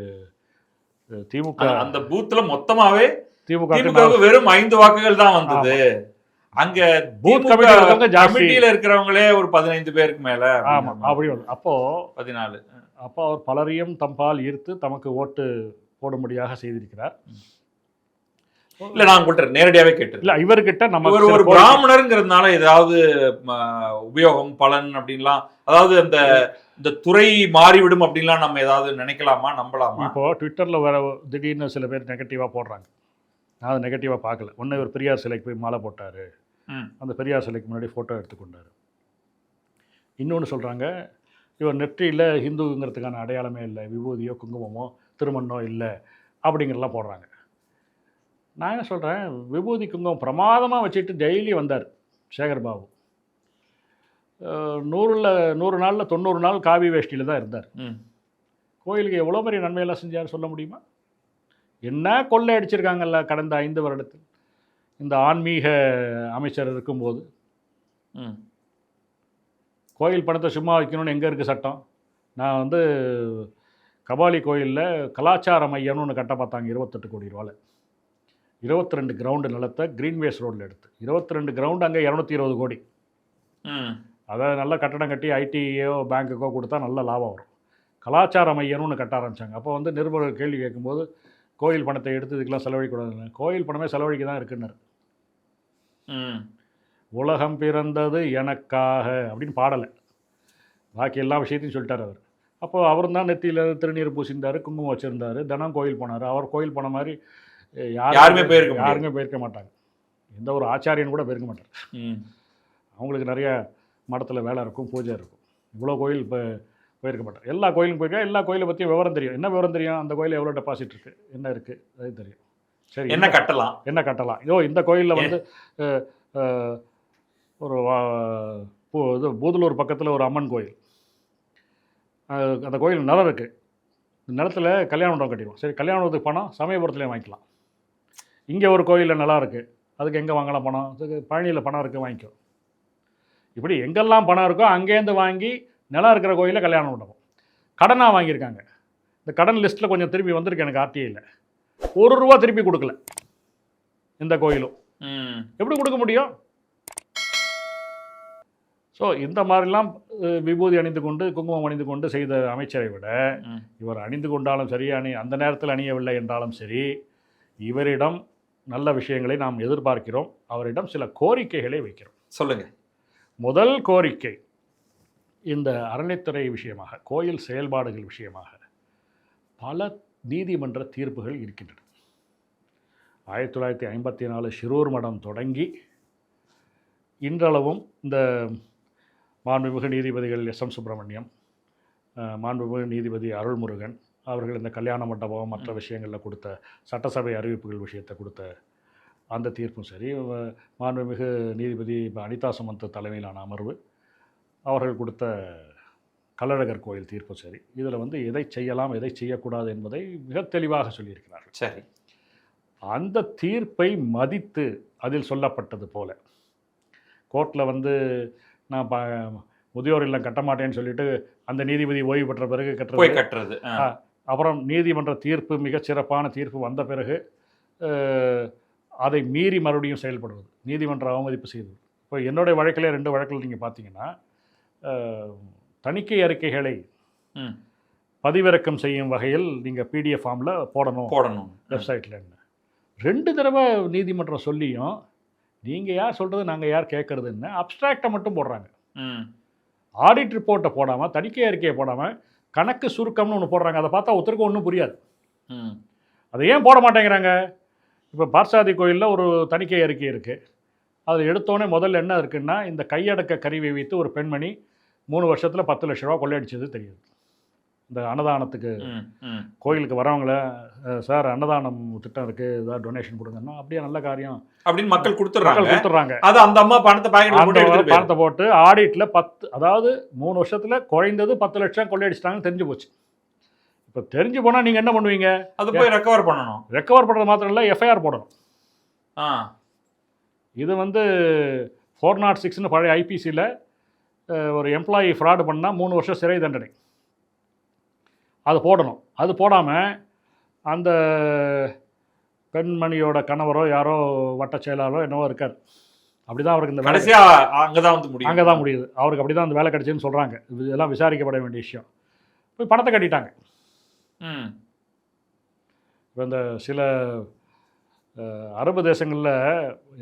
திமுக, அந்த பூத்தில் மொத்தமாகவே திமுக வெறும் 5 வாக்குகள் தான் வந்தது. அங்க பூத் கமிட்டியில இருக்கிறவங்களே ஒரு 15 பேருக்கு மேல. ஆமா, அப்படி வந்து அப்போ 14. அப்போ அவர் பலரையும் தம்பால் ஈர்த்து தமக்கு ஓட்டு போடும்படியாக செய்திருக்கிறார். இல்ல நான் உங்கள்கிட்ட நேரடியாவே கேட்டேன். இல்ல இவர்கிட்ட நம்ம ஒரு பிராமணருங்கிறதுனால ஏதாவது உபயோகம் பலன் அப்படின்லாம், அதாவது அந்த இந்த துறை மாறிவிடும் அப்படின்லாம் நம்ம ஏதாவது நினைக்கலாமா, நம்பலாமா? இப்போ ட்விட்டர்ல வர திடீர்னு சில பேர் நெகட்டிவா போடுறாங்க. நான் அதை நெகட்டிவாக பார்க்கல. ஒன்று இவர் பெரியார் சிலைக்கு போய் மாலை போட்டார், அந்த பெரியார் சிலைக்கு முன்னாடி ஃபோட்டோ எடுத்துக்கொண்டார். இன்னொன்று சொல்கிறாங்க, இவர் நெற்றியில் ஹிந்துங்கிறதுக்கான அடையாளமே இல்லை, விபூதியோ குங்குமமோ திருமணோ இல்லை அப்படிங்கிறலாம் போடுறாங்க. நான் என்ன சொல்கிறேன், விபூதி குங்குமம் பிரமாதமாக வச்சுட்டு டெய்லி வந்தார் சேகர்பாபு. 100 நாளில் 90 நாள் காவி வேஷ்டியில் தான் இருந்தார். கோயிலுக்கு எவ்வளோ பெரிய நன்மையெல்லாம் செஞ்சார் சொல்ல முடியுமா? என்ன கொள்ளை அடிச்சிருக்காங்கல்ல கடந்த 5 வருடத்தில் இந்த ஆன்மீக அமைச்சர் இருக்கும்போது. கோயில் பணத்தை சும்மா வைக்கணும்னு எங்கே இருக்குது சட்டம்? நான் வந்து கபாலி கோயிலில் கலாச்சார மையம்னு ஒன்று கட்ட பார்த்தாங்க 28 கோடி ரூபாவில். 22 கிரவுண்டு நிலத்தை கிரீன்வேஸ் ரோடில் எடுத்து 22 கிரவுண்டு, அங்கே 220 கோடி. அதை நல்ல கட்டடம் கட்டி ஐடியோ பேங்க்குக்கோ கொடுத்தா நல்ல லாபம் வரும். கலாச்சார மையம்னு ஒன்று கட்ட ஆரம்பித்தாங்க. அப்போ வந்து நிருபர்கள் கேள்வி கேட்கும்போது கோயில் பணத்தை எடுத்து இதுக்கெல்லாம் செலவழிக்கூடாதுன்னு, கோயில் பணமே செலவழிக்க தான் இருக்குன்னாரு. உலகம் பிறந்தது எனக்காக அப்படின்னு பாடலை, பாக்கி எல்லா விஷயத்தையும் சொல்லிட்டார் அவர். அப்போது அவரும் தான் நெத்தியில் திருநீர் பூசிஇருந்தார், குங்குமம் வச்சுருந்தார், தினம் கோயில் போனார். அவர் கோயில் போன மாதிரி யாருமே போயிருக்க மாட்டாங்க. எந்த ஒரு ஆச்சாரியன் கூட போயிருக்க மாட்டார். அவங்களுக்கு நிறைய மடத்தில் வேலை இருக்கும், பூஜை இருக்கும். இவ்வளோ கோயில் இப்போ போயிருக்க மாட்டார். எல்லா கோயிலும் போயிருக்கா, எல்லா கோயிலை பற்றியும் விவரம் தெரியும். என்ன விவரம் தெரியும்? அந்த கோயிலில் எவ்வளோ டெபாசிட் இருக்குது, என்ன இருக்குது, அது தெரியும். சரி, என்ன கட்டலாம். இதோ இந்த கோயிலில் வந்து ஒரு இது பூதலூர் பக்கத்தில் ஒரு அம்மன் கோயில், அந்த கோயில் நிலம் இருக்குது. நிலத்தில் கல்யாண மண்டபம் கட்டிடுவோம். சரி, கல்யாண மண்டபத்துக்கு பணம் சமயபுரத்துலேயே வாங்கிக்கலாம். இங்கே ஒரு கோயிலில் நிலம் இருக்குது, அதுக்கு எங்கே வாங்கலாம் பணம்? அதுக்கு பழனியில் பணம் இருக்குது, வாங்கிக்கோ. இப்படி எங்கெல்லாம் பணம் இருக்கோ அங்கேருந்து வாங்கி நிலம் இருக்கிற கோயிலில் கல்யாண மண்டபம் கடனாக வாங்கியிருக்காங்க. இந்த கடன் லிஸ்ட்டில் கொஞ்சம் திரும்பி வந்திருக்கு எனக்கு ஆர்டிஐயில். ₹1 திருப்பி கொடுக்கல இந்த கோயிலும். எப்படி கொடுக்க முடியும்? ஸோ இந்த மாதிரிலாம் விபூதி அணிந்து கொண்டு குங்குமம் அணிந்து கொண்டு செய்த அமைச்சரை விட இவர் அணிந்து கொண்டாலும் சரி அந்த நேரத்தில் அணியவில்லை என்றாலும் சரி இவரிடம் நல்ல விஷயங்களை நாம் எதிர்பார்க்கிறோம். அவரிடம் சில கோரிக்கைகளை வைக்கிறோம். சொல்லுங்க. முதல் கோரிக்கை, இந்த அறநிலைத்துறை விஷயமாக, கோயில் செயல்பாடுகள் விஷயமாக பல நீதிமன்ற தீர்ப்புகள் இருக்கின்றன. 1954 ஷிரூர் மடம் தொடங்கி இன்றளவும் இந்த மாண்புமிகு நீதிபதிகள் எஸ்.எம். சுப்பிரமணியம், மாண்புமிகு நீதிபதி அருள்முருகன் அவர்கள் இந்த கல்யாண மண்டபம் மற்ற விஷயங்களில் கொடுத்த சட்டசபை அறிவிப்புகள் விஷயத்தை கொடுத்த அந்த தீர்ப்பும் சரி, மாண்புமிகு நீதிபதி அனிதா சுமந்த் தலைமையிலான அமர்வு அவர்கள் கொடுத்த கள்ளழகர் கோயில் தீர்ப்பும் சரி, இதில் வந்து எதை செய்யலாம் எதை செய்யக்கூடாது என்பதை மிக தெளிவாக சொல்லியிருக்கிறார்கள். சரி. அந்த தீர்ப்பை மதித்து அதில் சொல்லப்பட்டது போல கோர்ட்டில் வந்து நான் முதியோர் இல்லம் கட்ட மாட்டேன்னு சொல்லிட்டு அந்த நீதிபதி ஓய்வு பெற்ற பிறகு கட்டுறது, அப்புறம் நீதிமன்ற தீர்ப்பு மிகச்சிறப்பான தீர்ப்பு வந்த பிறகு அதை மீறி மறுபடியும் செயல்படுவது, நீதிமன்ற அவமதிப்பு செய்வது. இப்போ என்னுடைய வழக்கிலே 2 வழக்கில் நீங்கள் பார்த்தீங்கன்னா தணிக்கை அறிக்கைகளை பதிவிறக்கம் செய்யும் வகையில் நீங்கள் பிடிஎஃப் ஃபார்மில் போடணும் வெப்சைட்டில். 2 தடவை நீதிமன்றம் சொல்லியும் நீங்கள் யார் சொல்கிறது நாங்கள் யார் கேட்குறதுன்னு அப்ஸ்ட்ராக்டை மட்டும் போடுறாங்க. ஆடிட் ரிப்போர்ட்டை போடாமல், தணிக்கை அறிக்கையை போடாமல் கணக்கு சுருக்கம்னு ஒன்று போடுறாங்க. அதை பார்த்தா ஒருத்தருக்கும் ஒன்றும் புரியாது. அதை ஏன் போட மாட்டேங்கிறாங்க? இப்போ பார்சாதி கோயிலில் ஒரு தணிக்கை அறிக்கை இருக்குது. அதில் எடுத்தோடனே முதல்ல என்ன இருக்குன்னா, இந்த கையடக்க கருவியை வைத்து ஒரு பெண்மணி 3 வருஷத்தில் 10 லட்ச ரூபா கொள்ளையடிச்சது தெரியுது. இந்த அன்னதானத்துக்கு கோயிலுக்கு வரவங்கள, சார் அன்னதானம் திட்டம் இருக்குது, ஏதாவது டொனேஷன் கொடுங்கன்னா, அப்படியே நல்ல காரியம் அப்படின்னு மக்கள் கொடுத்துட்றாங்க. அது அந்த அம்மா பணத்தை போட்டு ஆடிட்டில் 10, அதாவது 3 வருஷத்தில் குறைந்தது 10 லட்சம் கொள்ளையடிச்சிட்டாங்கன்னு தெரிஞ்சு போச்சு. இப்போ தெரிஞ்சு போனால் நீங்கள் என்ன பண்ணுவீங்க? அதை போய் ரெக்கவர் பண்ணணும். ரெக்கவர் பண்ணுறது மாத்திரம் இல்லை, எஃப்ஐஆர் போடணும். இது வந்து 406ன்னு பழைய ஐபிசியில் ஒரு எம்ப்ளாயி ஃப்ராடு பண்ணால் 3 வருஷம் சிறை தண்டனை. அது போடணும். அது போடாமல் அந்த பெண்மணியோட கணவரோ யாரோ வட்ட செயலாளரோ என்னவோ இருக்கார், அப்படி தான் அவருக்கு இந்த கடைசியாக அங்கே தான் முடியுது. அவருக்கு அப்படி தான் அந்த வேலை கிடைச்சுன்னு சொல்கிறாங்க. இதெல்லாம் விசாரிக்கப்பட வேண்டிய விஷயம். போய் பணத்தை கட்டிட்டாங்க. இப்போ இந்த சில அரபு தேசங்களில்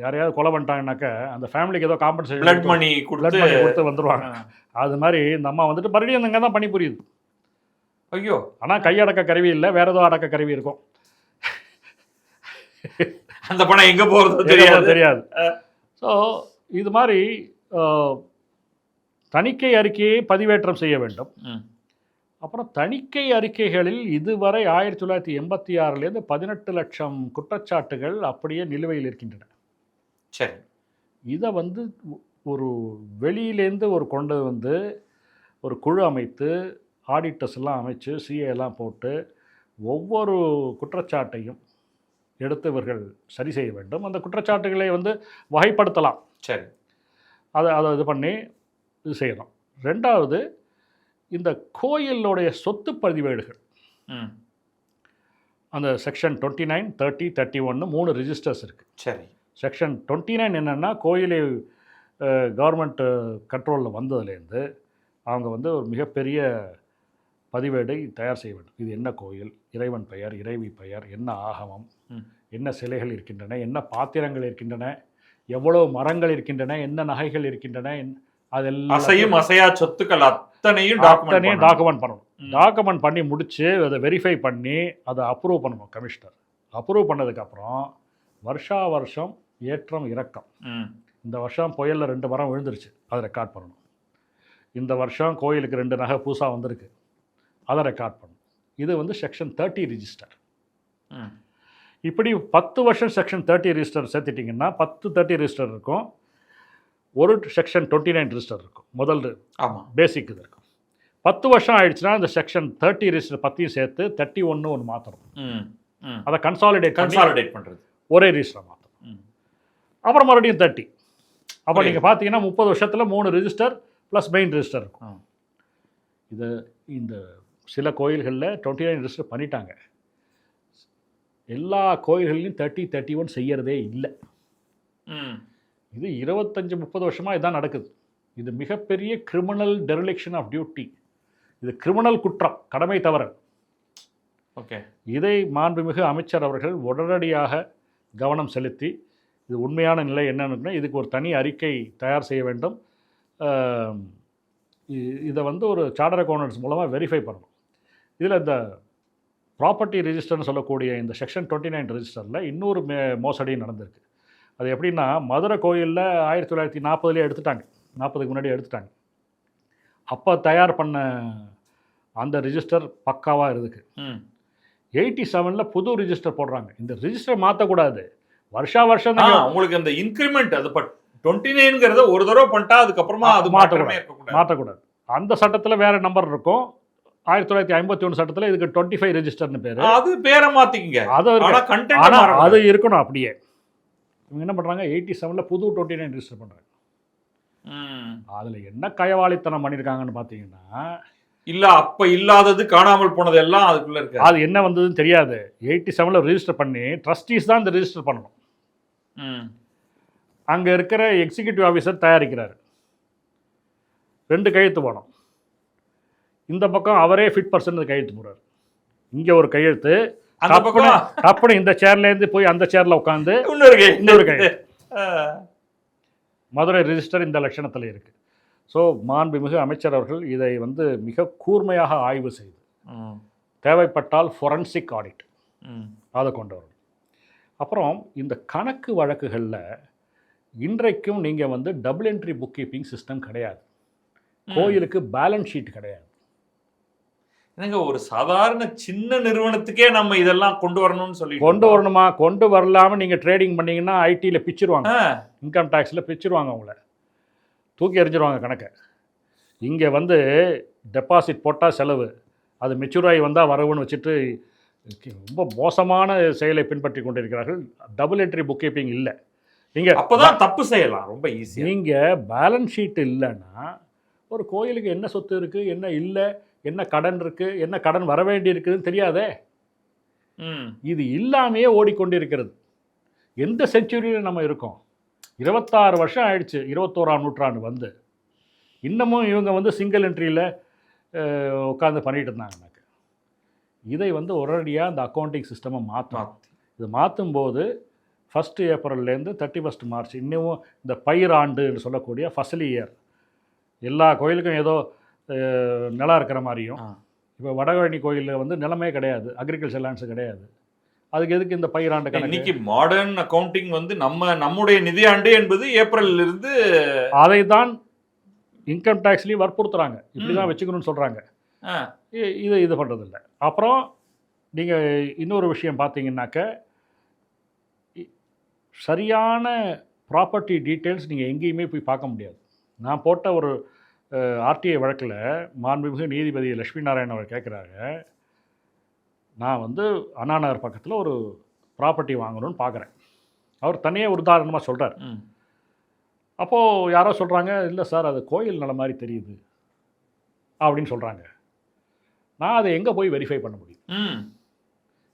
யாரையாவது கொலை பண்ணிட்டாங்கன்னாக்க அந்த ஃபேமிலிக்கு ஏதோ காம்பன்சேஷன் பிளட் மணி கொடுத்து வந்துடுவாங்க. அது மாதிரி இந்த அம்மா வந்துட்டு மறுபடியும் அங்கே தான் பணி புரியுது. ஐயோ, ஆனால் கையடக்க கருவி இல்லை, வேற ஏதோ அடக்க கருவி இருக்கும். அந்த பணம் எங்கே போகிறது தெரியாது. ஸோ இது மாதிரி தணிக்கை அறிக்கையை பதிவேற்றம் செய்ய வேண்டும். அப்புறம் தணிக்கை அறிக்கைகளில் இதுவரை 1986லேருந்து 18 லட்சம் குற்றச்சாட்டுகள் அப்படியே நிலுவையில் இருக்கின்றன. சரி, இதை வந்து ஒரு வெளியிலேருந்து கொண்டு வந்து ஒரு குழு அமைத்து ஆடிட்டர்ஸ் எல்லாம் அமைச்சு சிஏ எல்லாம் போட்டு ஒவ்வொரு குற்றச்சாட்டையும் எடுத்து இவர்கள் சரி செய்ய வேண்டும். அந்த குற்றச்சாட்டுகளை வந்து வகைப்படுத்தலாம். சரி, அதை இது பண்ணி இது செய்யணும். 2வது, இந்த கோயிலுடைய சொத்து பதிவேடுகள், அந்த செக்ஷன் 29, 30, 31 3 ரிஜிஸ்டர்ஸ் இருக்குது. சரி, செக்ஷன் 29 என்னென்னா, கோயிலை கவர்மெண்ட் கண்ட்ரோலில் வந்ததுலேருந்து அவங்க வந்து ஒரு மிகப்பெரிய பதிவேடை தயார் செய்ய வேண்டும். இது என்ன கோயில், இறைவன் பெயர், இறைவி பெயர், என்ன ஆகமம், என்ன சிலைகள் இருக்கின்றன, என்ன பாத்திரங்கள் இருக்கின்றன, எவ்வளோ மரங்கள் இருக்கின்றன, என்ன நகைகள் இருக்கின்றன, அதெல்லாம் அசையும் அசையா சொத்துக்கள் அத்தனையும் டாக்குமெண்ட் பண்ணணும். டாக்குமெண்ட் பண்ணி முடித்து அதை வெரிஃபை பண்ணி அதை அப்ரூவ் பண்ணணும் கமிஷனர். அப்ரூவ் பண்ணதுக்கப்புறம் வருஷம் ஏற்றம் இறக்கம். இந்த வருஷம் புயலில் 2 மரம் விழுந்துருச்சு, அதை ரெக்கார்ட் பண்ணணும். இந்த வருஷம் கோயிலுக்கு 2 நகை பூசா வந்திருக்கு, அதை ரெக்கார்ட் பண்ணணும். இது வந்து செக்ஷன் 30 ரிஜிஸ்டர். இப்படி 10 வருஷம் செக்ஷன் 30 ரிஜிஸ்டர் சேர்த்துட்டிங்கன்னா 10 30 ரிஜிஸ்டர் இருக்கும். ஒரு செக்ஷன் 29 ரிஜிஸ்டர் இருக்கும். முதல் பேசிக் இது இருக்கும். 10 வருஷம் ஆயிடுச்சுன்னா இந்த செக்ஷன் 30 ரிஜிஸ்டர் 10 சேர்த்து 31 ஒன்று மாற்றணும். அதை கன்சாலிடேட் பண்ணுறது, ஒரே ரிஜிஸ்டர் மாற்றணும். அப்புறம் மறுபடியும் 30. அப்போ நீங்கள் பார்த்தீங்கன்னா 30 வருஷத்தில் 3 ரிஜிஸ்டர் ப்ளஸ் மெயின் ரிஜிஸ்டர் இருக்கும். இது இந்த சில கோயில்களில் 29 ரிஜிஸ்டர் பண்ணிட்டாங்க. எல்லா கோயில்கள்லையும் 30, 31 செய்யறதே இல்லை. இது 25-30 வருஷமாக இதுதான் நடக்குது. இது மிகப்பெரிய கிரிமினல் டெரிலிக்ஷன் ஆஃப் டியூட்டி. இது கிரிமினல் குற்றம், கடமை தவறல். ஓகே, இதை மாண்புமிகு அமைச்சர் அவர்கள் உடனடியாக கவனம் செலுத்தி இது உண்மையான நிலை என்னன்னு இதுக்கு ஒரு தனி அறிக்கை தயார் செய்ய வேண்டும். இதை வந்து ஒரு சார்ட்டர்ட் அக்கௌண்டன்ட்ஸ் மூலமாக வெரிஃபை பண்ணணும். இதில் இந்த ப்ராப்பர்ட்டி ரெஜிஸ்டர்னு சொல்லக்கூடிய இந்த செக்ஷன் 29 ரெஜிஸ்டரில் இன்னொரு மோசடி நடந்திருக்கு. அது எப்படின்னா, மதுரை கோயிலில் 1940 எடுத்துட்டாங்க, 40க்கு முன்னாடி எடுத்துட்டாங்க. அப்போ தயார் பண்ண அந்த ரிஜிஸ்டர் பக்காவாக இருக்குது. 87ல் புது ரிஜிஸ்டர் போடுறாங்க. இந்த ரிஜிஸ்டர் மாற்றக்கூடாது, வருஷா வருஷம் உங்களுக்கு அந்த இன்க்ரிமெண்ட் அது 29ங்கிறத ஒரு தடவை பண்ணிட்டா அதுக்கப்புறமா அது மாற்றக்கூடாது. அந்த சட்டத்தில் வேறு நம்பர் இருக்கும். 1951 சட்டத்தில் இதுக்கு 25 ரெஜிஸ்டர்னு பேர். அது பேரை மாற்றிக்கிங்க, அது இருக்கணும் அப்படியே. இவங்க என்ன பண்ணுறாங்க, 87ல் புது 29 ரெஜிஸ்டர் பண்ணுறாங்க. அதில் என்ன கயவாளித்தனம் பண்ணியிருக்காங்கன்னு பார்த்தீங்கன்னா, இல்லை அப்போ இல்லாதது காணாமல் போனது எல்லாம் அதுக்குள்ளே இருக்கு. அது என்ன வந்ததுன்னு தெரியாது. 87ல் ரெஜிஸ்டர் பண்ணி ட்ரஸ்டீஸ் தான் இந்த ரெஜிஸ்டர் பண்ணணும். அங்கே இருக்கிற எக்ஸிக்யூட்டிவ் ஆஃபீஸர் தயாரிக்கிறார், 2 கையெழுத்து போனோம். இந்த பக்கம் அவரே ஃபிட் பர்சன் கையெழுத்து போடுறாரு. இங்கே ஒரு கையெழுத்து, அப்படி இந்த சேர்லேருந்து போய் அந்த சேரில் உட்காந்து இன்னொரு கையெழுத்து. மதுரை ரெஜிஸ்டர் இந்த லட்சணத்தில் இருக்குது. ஸோ மாண்புமிகு அமைச்சர் அவர்கள் இதை வந்து மிக கூர்மையாக ஆய்வு செய்து தேவைப்பட்டால் ஃபொரன்சிக் ஆடிட் அதை கொண்டு வரணும். அப்புறம் இந்த கணக்கு வழக்குகளில் இன்றைக்கும் நீங்கள் வந்து double entry book keeping system கிடையாது. கோயிலுக்கு பேலன்ஸ் ஷீட் கிடையாது. என்னங்க, ஒரு சாதாரண சின்ன நிறுவனத்துக்கே நம்ம இதெல்லாம் கொண்டு வரணும்னு சொல்லி கொண்டு வரணுமா? கொண்டு வரலாமல் நீங்கள் ட்ரேடிங் பண்ணிங்கன்னா ஐடியில் பிச்சிருவாங்க, இன்கம் டேக்ஸில் பிச்சிருவாங்க, அவங்கள தூக்கி எறிஞ்சிருவாங்க கணக்கை. இங்கே வந்து டெபாசிட் போட்டால் செலவு, அது மெச்சூர் ஆகி வந்தால் வரவுன்னு வச்சுட்டு ரொம்ப மோசமான செயலை பின்பற்றி கொண்டிருக்கிறார்கள். டபுள் என்ட்ரி புக் கீப்பிங் இல்லை. நீங்கள் அப்போ தான் தப்பு செய்யலாம், ரொம்ப ஈஸி. நீங்கள் பேலன்ஸ் ஷீட் இல்லைன்னா ஒரு கோயிலுக்கு என்ன சொத்து இருக்குது, என்ன இல்லை, என்ன கடன் இருக்குது, என்ன கடன் வர வேண்டி இருக்குதுன்னு தெரியாதே. இது இல்லாமையே ஓடிக்கொண்டிருக்கிறது. எந்த செஞ்சுரியில் நம்ம இருக்கோம்? 26 வருஷம் ஆயிடுச்சு, 21ஆம் நூற்றாண்டு வந்து இன்னமும் இவங்க வந்து சிங்கிள் என்ட்ரியில் உட்காந்து பண்ணிகிட்டு இருந்தாங்கனாக்க, இதை வந்து உடனடியாக இந்த அக்கௌண்டிங் சிஸ்டமை மாற்றணும். இது மாற்றும்போது 1 ஏப்ரல்லேருந்து 31 மார்ச் இன்னமும் இந்த பயிராண்டுன்னு சொல்லக்கூடிய ஃபசலி இயர் எல்லா கோயிலுக்கும் ஏதோ நிலம் இருக்கிற மாதிரியும், இப்போ வடகழனி கோயிலில் வந்து நிலமே கிடையாது, அக்ரிகல்ச்சர் லேண்ட்ஸு கிடையாது. அதுக்கு எதுக்கு இந்த பயிராண்டு கணக்கு? இன்னைக்கு மாடர்ன் அக்கவுண்டிங் வந்து நம்முடைய நிதியாண்டு என்பது ஏப்ரலிலிருந்து அதை தான் இன்கம் டேக்ஸ்லேயும் வற்புறுத்துறாங்க, இப்படி தான் வச்சுக்கணும்னு சொல்கிறாங்க. இது பண்ணுறதில்ல. அப்புறம் நீங்கள் இன்னொரு விஷயம் பார்த்தீங்கன்னாக்க, சரியான ப்ராப்பர்ட்டி டீட்டெயில்ஸ் நீங்கள் எங்கேயுமே போய் பார்க்க முடியாது. நான் போட்ட ஒரு ஆர்டிஐ வழக்கில் மாண்புமிகு நீதிபதி லட்சுமி நாராயணன் அவர் கேட்குறாங்க, நான் வந்து அண்ணா நகர் பக்கத்தில் ஒரு ப்ராப்பர்ட்டி வாங்கணும்னு பார்க்குறேன். அவர் தனியாக ஒரு உதாரணமாக சொல்கிறார். அப்போது யாரோ சொல்கிறாங்க, இல்லை சார் அது கோயில் நிலம் மாதிரி தெரியுது அப்படின்னு சொல்கிறாங்க. நான் அதை எங்கே போய் வெரிஃபை பண்ண முடியும்?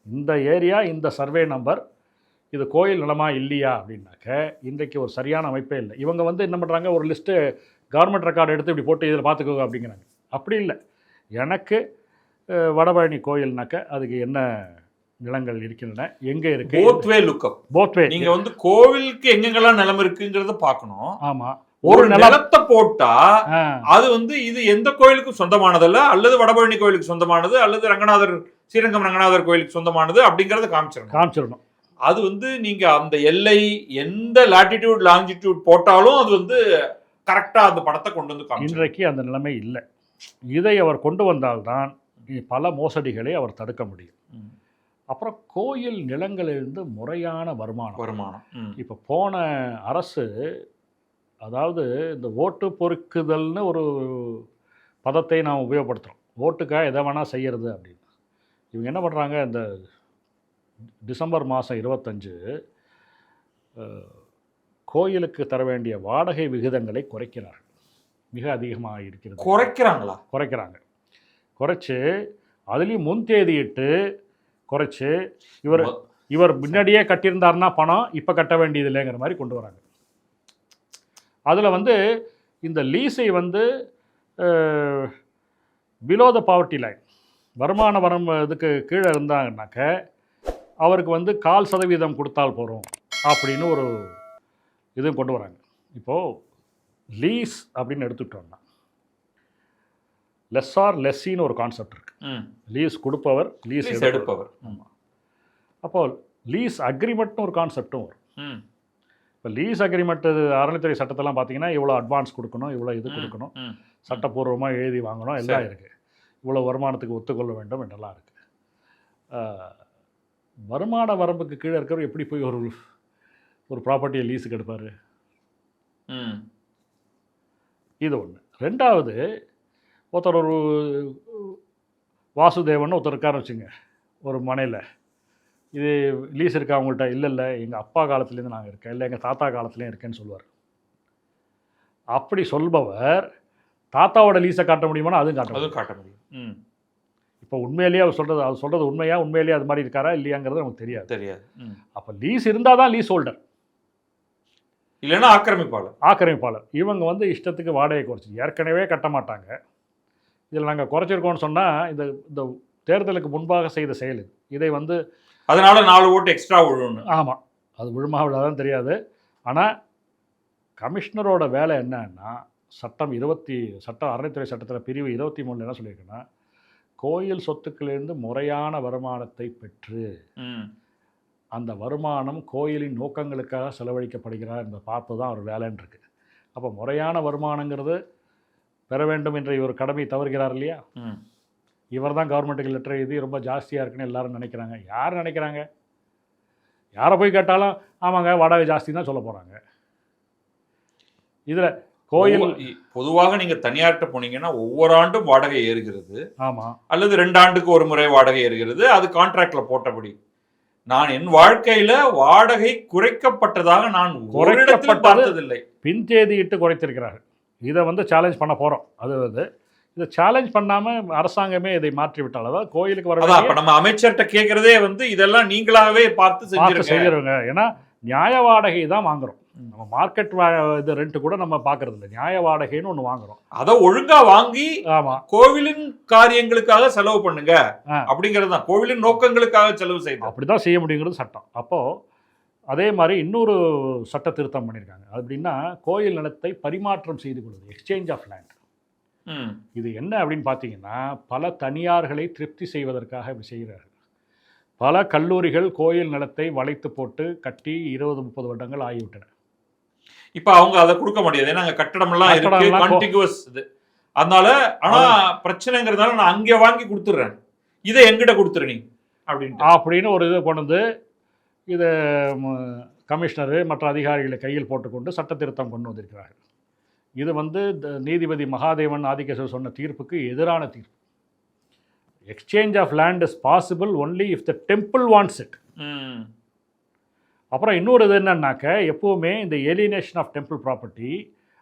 இந்த ஏரியா, இந்த சர்வே நம்பர், இது கோயில் நிலமா இல்லையா அப்படின்னாக்க இன்றைக்கு ஒரு சரியான அமைப்பே இல்லை. இவங்க வந்து என்ன பண்ணுறாங்க, ஒரு லிஸ்ட்டு கவர்மெண்ட் ரெக்கார்டு எடுத்து இப்படி போட்டு இதில் பார்த்துக்கோங்க அப்படிங்கிறாங்க. அப்படி இல்லை. எனக்கு வடபழனி கோயில்னாக்க அதுக்கு என்ன நிலங்கள் இருக்கின்றன, எங்கே இருக்குது, போத்வே லுக்கப், போத்வே. நீங்கள் வந்து கோவிலுக்கு எங்கெங்கெல்லாம் நிலம் இருக்குங்கிறத பார்க்கணும். ஆமாம், ஒரு நிலத்தை போட்டா அது வந்து இது எந்த கோயிலுக்கும் சொந்தமானதல்ல, அல்லது வடபழனி கோயிலுக்கு சொந்தமானது, அல்லது ஸ்ரீரங்கம் ரங்கநாதர் கோயிலுக்கு சொந்தமானது அப்படிங்கிறத காமிச்சிடணும். அது வந்து நீங்க அந்த எல்லை எந்த லாட்டிடியூட் லாங்கிடியூட் போட்டாலும் அது வந்து கரெக்டா அந்த படத்தை கொண்டு வந்து காமிச்சிடும். இன்றைக்கு அந்த நிலைமை இல்லை. இதை அவர் கொண்டு வந்தால்தான் பல மோசடிகளை அவர் தடுக்க முடியும். அப்புறம் கோயில் நிலங்களிலிருந்து முறையான வருமானம். இப்போ போன அரசு, அதாவது இந்த ஓட்டு பொறுக்குதல்னு ஒரு பதத்தை நாம் உபயோகப்படுத்துகிறோம். ஓட்டுக்காக எதை வேணால் செய்கிறது அப்படின்னு. இவங்க என்ன பண்ணுறாங்க, இந்த டிசம்பர் மாதம் 25 கோயிலுக்கு தர வேண்டிய வாடகை விகிதங்களை குறைக்கிறார்கள். மிக அதிகமாக இருக்கிறது. குறைக்கிறாங்க. குறைச்சி அதுலேயும் முன்தேதியிட்டு குறைச்சி இவர் முன்னாடியே கட்டியிருந்தாருன்னா பணம் இப்போ கட்ட வேண்டியது இல்லைங்கிற மாதிரி கொண்டு வராங்க. அதில் வந்து இந்த லீஸை வந்து பிலோ த பாவர்ட்டி லைன், வருமான வரம் இதுக்கு கீழே இருந்தாங்கன்னாக்க அவருக்கு வந்து 0.25% கொடுத்தால் போகிறோம் அப்படின்னு ஒரு இதுவும் கொண்டு வராங்க. இப்போது லீஸ் அப்படின்னு எடுத்துக்கிட்டோம்னா லெஸ் ஆர் லெஸ்ஸின்னு ஒரு கான்செப்ட் இருக்குது. லீஸ் கொடுப்பவர், லீஸ் எடுப்பவர். ஆமாம். அப்போது லீஸ் அக்ரிமெண்ட்னு ஒரு கான்செப்டும் வரும். இப்போ லீஸ் அக்ரிமெண்ட் அறநிலைத்துறை சட்டத்தெல்லாம் பார்த்தீங்கன்னா இவ்வளோ அட்வான்ஸ் கொடுக்கணும், இவ்வளோ இது கொடுக்கணும், சட்டப்பூர்வமாக எழுதி வாங்கணும், எல்லாம் இருக்குது. இவ்வளோ வருமானத்துக்கு ஒத்துக்கொள்ள வேண்டும் என்றெல்லாம் இருக்குது. வருமான வரம்புக்கு கீழே இருக்கிறவர் எப்படி போய் ஒரு ப்ராப்பர்ட்டியை லீஸுக்கு எடுப்பார்? இது ஒன்று. ரெண்டாவது, ஒருத்தர் ஒரு வாசுதேவன் ஒருத்தர் இருக்காருன்னு வச்சுங்க, ஒரு மனையில் இது லீஸ் இருக்கா அவங்கள்ட்ட? இல்லை எங்கள் அப்பா காலத்துலேருந்து நாங்கள் இருக்கேன், இல்லை எங்கள் தாத்தா காலத்துலேயும் இருக்கேன்னு சொல்லுவார். அப்படி சொல்பவர் தாத்தாவோட லீஸை காட்ட முடியுமானா அதுவும் காட்ட முடியும். இப்போ உண்மையிலேயே அவர் சொல்கிறது உண்மையா, உண்மையிலேயே அது மாதிரி இருக்காரா இல்லையாங்கிறது நமக்கு தெரியாது. அப்போ லீஸ் இருந்தால் தான் லீஸ் ஹோல்டர், இல்லைன்னா ஆக்கிரமிப்பாளர். இவங்க வந்து இஷ்டத்துக்கு வாடகை குறைச்சி ஏற்கனவே கட்ட மாட்டாங்க. இதில் நாங்கள் குறைச்சிருக்கோம்னு சொன்னால் இந்த தேர்தலுக்கு முன்பாக செய்த செயல் இது. இதை வந்து அதனால 4 ஓட்டு எக்ஸ்ட்ரா விழுன்னு. ஆமாம், அது விழுமா விழாதான் தெரியாது. ஆனால் கமிஷனரோட வேலை என்னன்னா, அறநிலைத்துறை சட்டத்தில் பிரிவு 23 என்ன சொல்லியிருக்குன்னா, கோயில் சொத்துக்களிலிருந்து முறையான வருமானத்தை பெற்று அந்த வருமானம் கோயிலின் நோக்கங்களுக்காக செலவழிக்கப்படுகிறார் என்று பார்த்து தான் அவர் வேலைன்னு இருக்குது. அப்போ முறையான வருமானங்கிறது பெற வேண்டும் என்ற இவர் கடமை தவறுகிறார் இல்லையா? இவர் தான் கவர்மெண்ட்டுக்கு லெட்டர் எழுதி ரொம்ப ஜாஸ்தியாக இருக்குன்னு எல்லாரும் நினைக்கிறாங்க. யார் நினைக்கிறாங்க? யாரை போய் கேட்டாலும் ஆமாங்க வாடகை ஜாஸ்தி தான் சொல்ல போகிறாங்க. இதில் கோயில் பொதுவாக நீங்கள் தனியார்கிட்ட போனீங்கன்னா ஒவ்வொரு ஆண்டும் வாடகை ஏறுகிறது. ஆமாம். அல்லது 2 ஆண்டுக்கு ஒரு முறை வாடகை ஏறுகிறது. அது கான்ட்ராக்டில் போட்டபடி. நான் என் வாழ்க்கையில் வாடகை குறைக்கப்பட்டதாக நான் பார்த்ததில்லை. பின்தேதியிட்டு குறைத்திருக்கிறார்கள். இதை வந்து சேலஞ்ச் பண்ண போகிறோம். அது இதை சேலஞ்ச் பண்ணாமல் அரசாங்கமே இதை மாற்றி விட்டால், அதாவது கோயிலுக்கு வர நம்ம அமைச்சர்கிட்ட கேட்குறதே வந்து இதெல்லாம் நீங்களாகவே பார்த்து செய்கிறவங்க. ஏன்னா நியாய வாடகை தான் வாங்குகிறோம். நம்ம மார்க்கெட் இது ரெண்ட் கூட நம்ம பார்க்கறது இல்லை. நியாய வாடகைன்னு ஒன்று வாங்குறோம். அதை ஒழுங்கா வாங்கி கோவிலின் காரியங்களுக்காக செலவு பண்ணுங்க அப்படிங்கிறது தான். கோவிலின் நோக்கங்களுக்காக செலவு செய்யணும், அப்படிதான் செய்ய முடியுங்கிறது சட்டம். அப்போ அதே மாதிரி இன்னொரு சட்ட திருத்தம் பண்ணியிருக்காங்க. அப்படின்னா கோயில் நிலத்தை பரிமாற்றம் செய்து கொள்வது, எக்ஸ்சேஞ்ச் ஆஃப் லேண்ட். இது என்ன அப்படின்னு பார்த்தீங்கன்னா, பல தனியார்களை திருப்தி செய்வதற்காக செய்கிறார்கள். பல கல்லூரிகள் கோயில் நிலத்தை வளைத்து போட்டு கட்டி 20-30 வருடங்கள் ஆகிவிட்டன. இப்போ அவங்க அதை கொடுக்க முடியாது, ஏன்னா கட்டடமெல்லாம் இருக்கு, கண்டினியூஸ் இது. அதனால ஆனா பிரச்சனைங்கிறதுனால நான் அங்கே வாங்கி கொடுத்துட்றேன், இதை எங்கிட்ட கொடுத்துரு நீ அப்படின்னு ஒரு இதை கொண்டு வந்து இதை கமிஷனரு மற்ற அதிகாரிகளை கையில் போட்டுக்கொண்டு சட்ட திருத்தம் கொண்டு வந்திருக்கிறார்கள். இது வந்து நீதிபதி மகாதேவன் ஆதிகேசவர் சொன்ன தீர்ப்புக்கு எதிரான தீர்ப்பு. Exchange of land is possible only if the temple wants it. அப்புறம் இன்னொரு இது என்னன்னாக்க, எப்போவுமே இந்த ஏலியனேஷன் ஆஃப் டெம்பிள் ப்ராப்பர்ட்டி,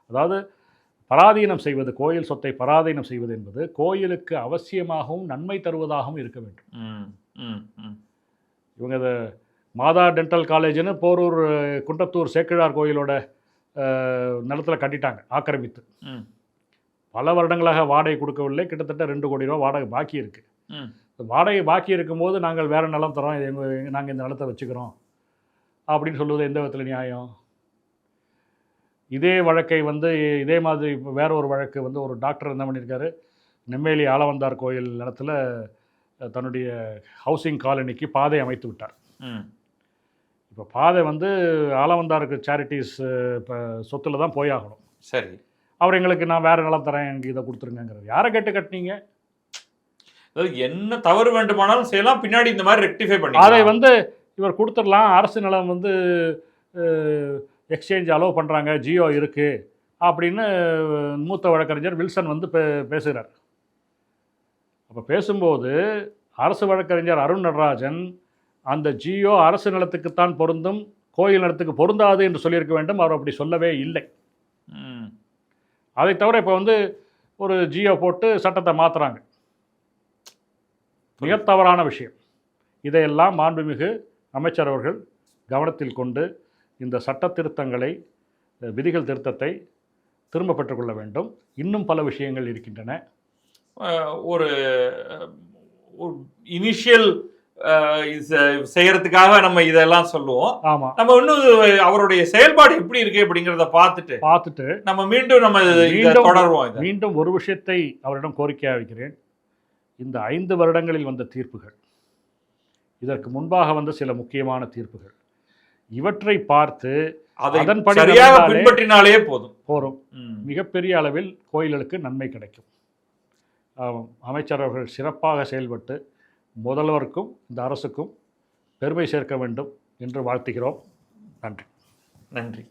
அதாவது பராதீனம் செய்வது, கோயில் சொத்தை பராதீனம் செய்வது என்பது கோயிலுக்கு அவசியமாகவும் நன்மை தருவதாகவும் இருக்க வேண்டும். இவங்க இதை மாதா டென்டல் காலேஜ்னு போரூர் குன்றத்தூர் சேக்கிழார் கோயிலோட நிலத்தில் கட்டிட்டாங்க ஆக்கிரமித்து. பல வருடங்களாக வாடகை கொடுக்கவில்லை. கிட்டத்தட்ட 2 கோடி ரூபா வாடகை பாக்கி இருக்குது. வாடகை பாக்கி இருக்கும்போது நாங்கள் வேறு நிலம் தரோம், நாங்கள் இந்த நிலத்தை வச்சுக்கிறோம் அப்படின்னு சொல்லுவது எந்த விதத்தில் நியாயம்? இதே வழக்கை வந்து இதே மாதிரி வேற ஒரு வழக்கு வந்து ஒரு டாக்டர் என்ன பண்ணியிருக்காரு, நெம்மேலி ஆலவந்தார் கோயில் நிலத்தில் தன்னுடைய ஹவுசிங் காலனிக்கு பாதை அமைத்து விட்டார். இப்போ பாதை வந்து ஆலவந்தாருக்கு சேரிட்டிஸ் இப்போ சொத்தில் தான் போயாகணும். சரி, அவர் எங்களுக்கு நான் வேறு நிலம் தரேன், எனக்கு இதை கொடுத்துருங்கிறது. யாரை கேட்டு கட்டினீங்க? அதாவது என்ன தவறு வேண்டுமானாலும் செய்யலாம், பின்னாடி இந்த மாதிரி ரெக்டிஃபை பண்ணி அதை வந்து இவர் கொடுத்துடலாம். அரசு நிலம் வந்து எக்ஸ்சேஞ்ச் அலோவ் பண்ணுறாங்க, ஜியோ இருக்குது அப்படின்னு மூத்த வழக்கறிஞர் வில்சன் வந்து பேசுகிறார். அப்போ பேசும்போது அரசு வழக்கறிஞர் அருண் நடராஜன் அந்த ஜியோ அரசு நிலத்துக்குத்தான் பொருந்தும், கோயில் நிலத்துக்கு பொருந்தாது என்று சொல்லியிருக்க வேண்டும். அவர் அப்படி சொல்லவே இல்லை. அதை தவிர இப்போ வந்து ஒரு ஜியோ போட்டு சட்டத்தை மாற்றுறாங்க. மிக தவறான விஷயம். இதையெல்லாம் மாண்புமிகு அமைச்சர் அவர்கள் கவனத்தில் கொண்டு இந்த சட்ட திருத்தங்களை, விதிகள் திருத்தத்தை திரும்ப பெற்றுக்கொள்ள வேண்டும். இன்னும் பல விஷயங்கள் இருக்கின்றன. ஒரு இனிஷியல் செய்யறதுக்காக நம்ம இதெல்லாம் சொல்லுவோம். ஆமா, நம்ம இன்னும் அவருடைய செயல்பாடு எப்படி இருக்கு அப்படிங்கிறத பார்த்துட்டு நம்ம மீண்டும் தொடருவோம். மீண்டும் ஒரு விஷயத்தை அவரிடம் கோரிக்கையாக வைக்கிறேன். இந்த 5 வருடங்களில் வந்த தீர்ப்புகள், இதற்கு முன்பாக வந்த சில முக்கியமான தீர்ப்புகள், இவற்றை பார்த்து அதன்படி சரியாக பின்பற்றினாலே போதும். மிகப்பெரிய அளவில் கோயில்களுக்கு நன்மை கிடைக்கும். அமைச்சர் அவர்கள் சிறப்பாக செயல்பட்டு முதல்வருக்கும் இந்த அரசுக்கும் பெருமை சேர்க்க வேண்டும் என்று வாழ்த்துகிறோம். நன்றி. நன்றி.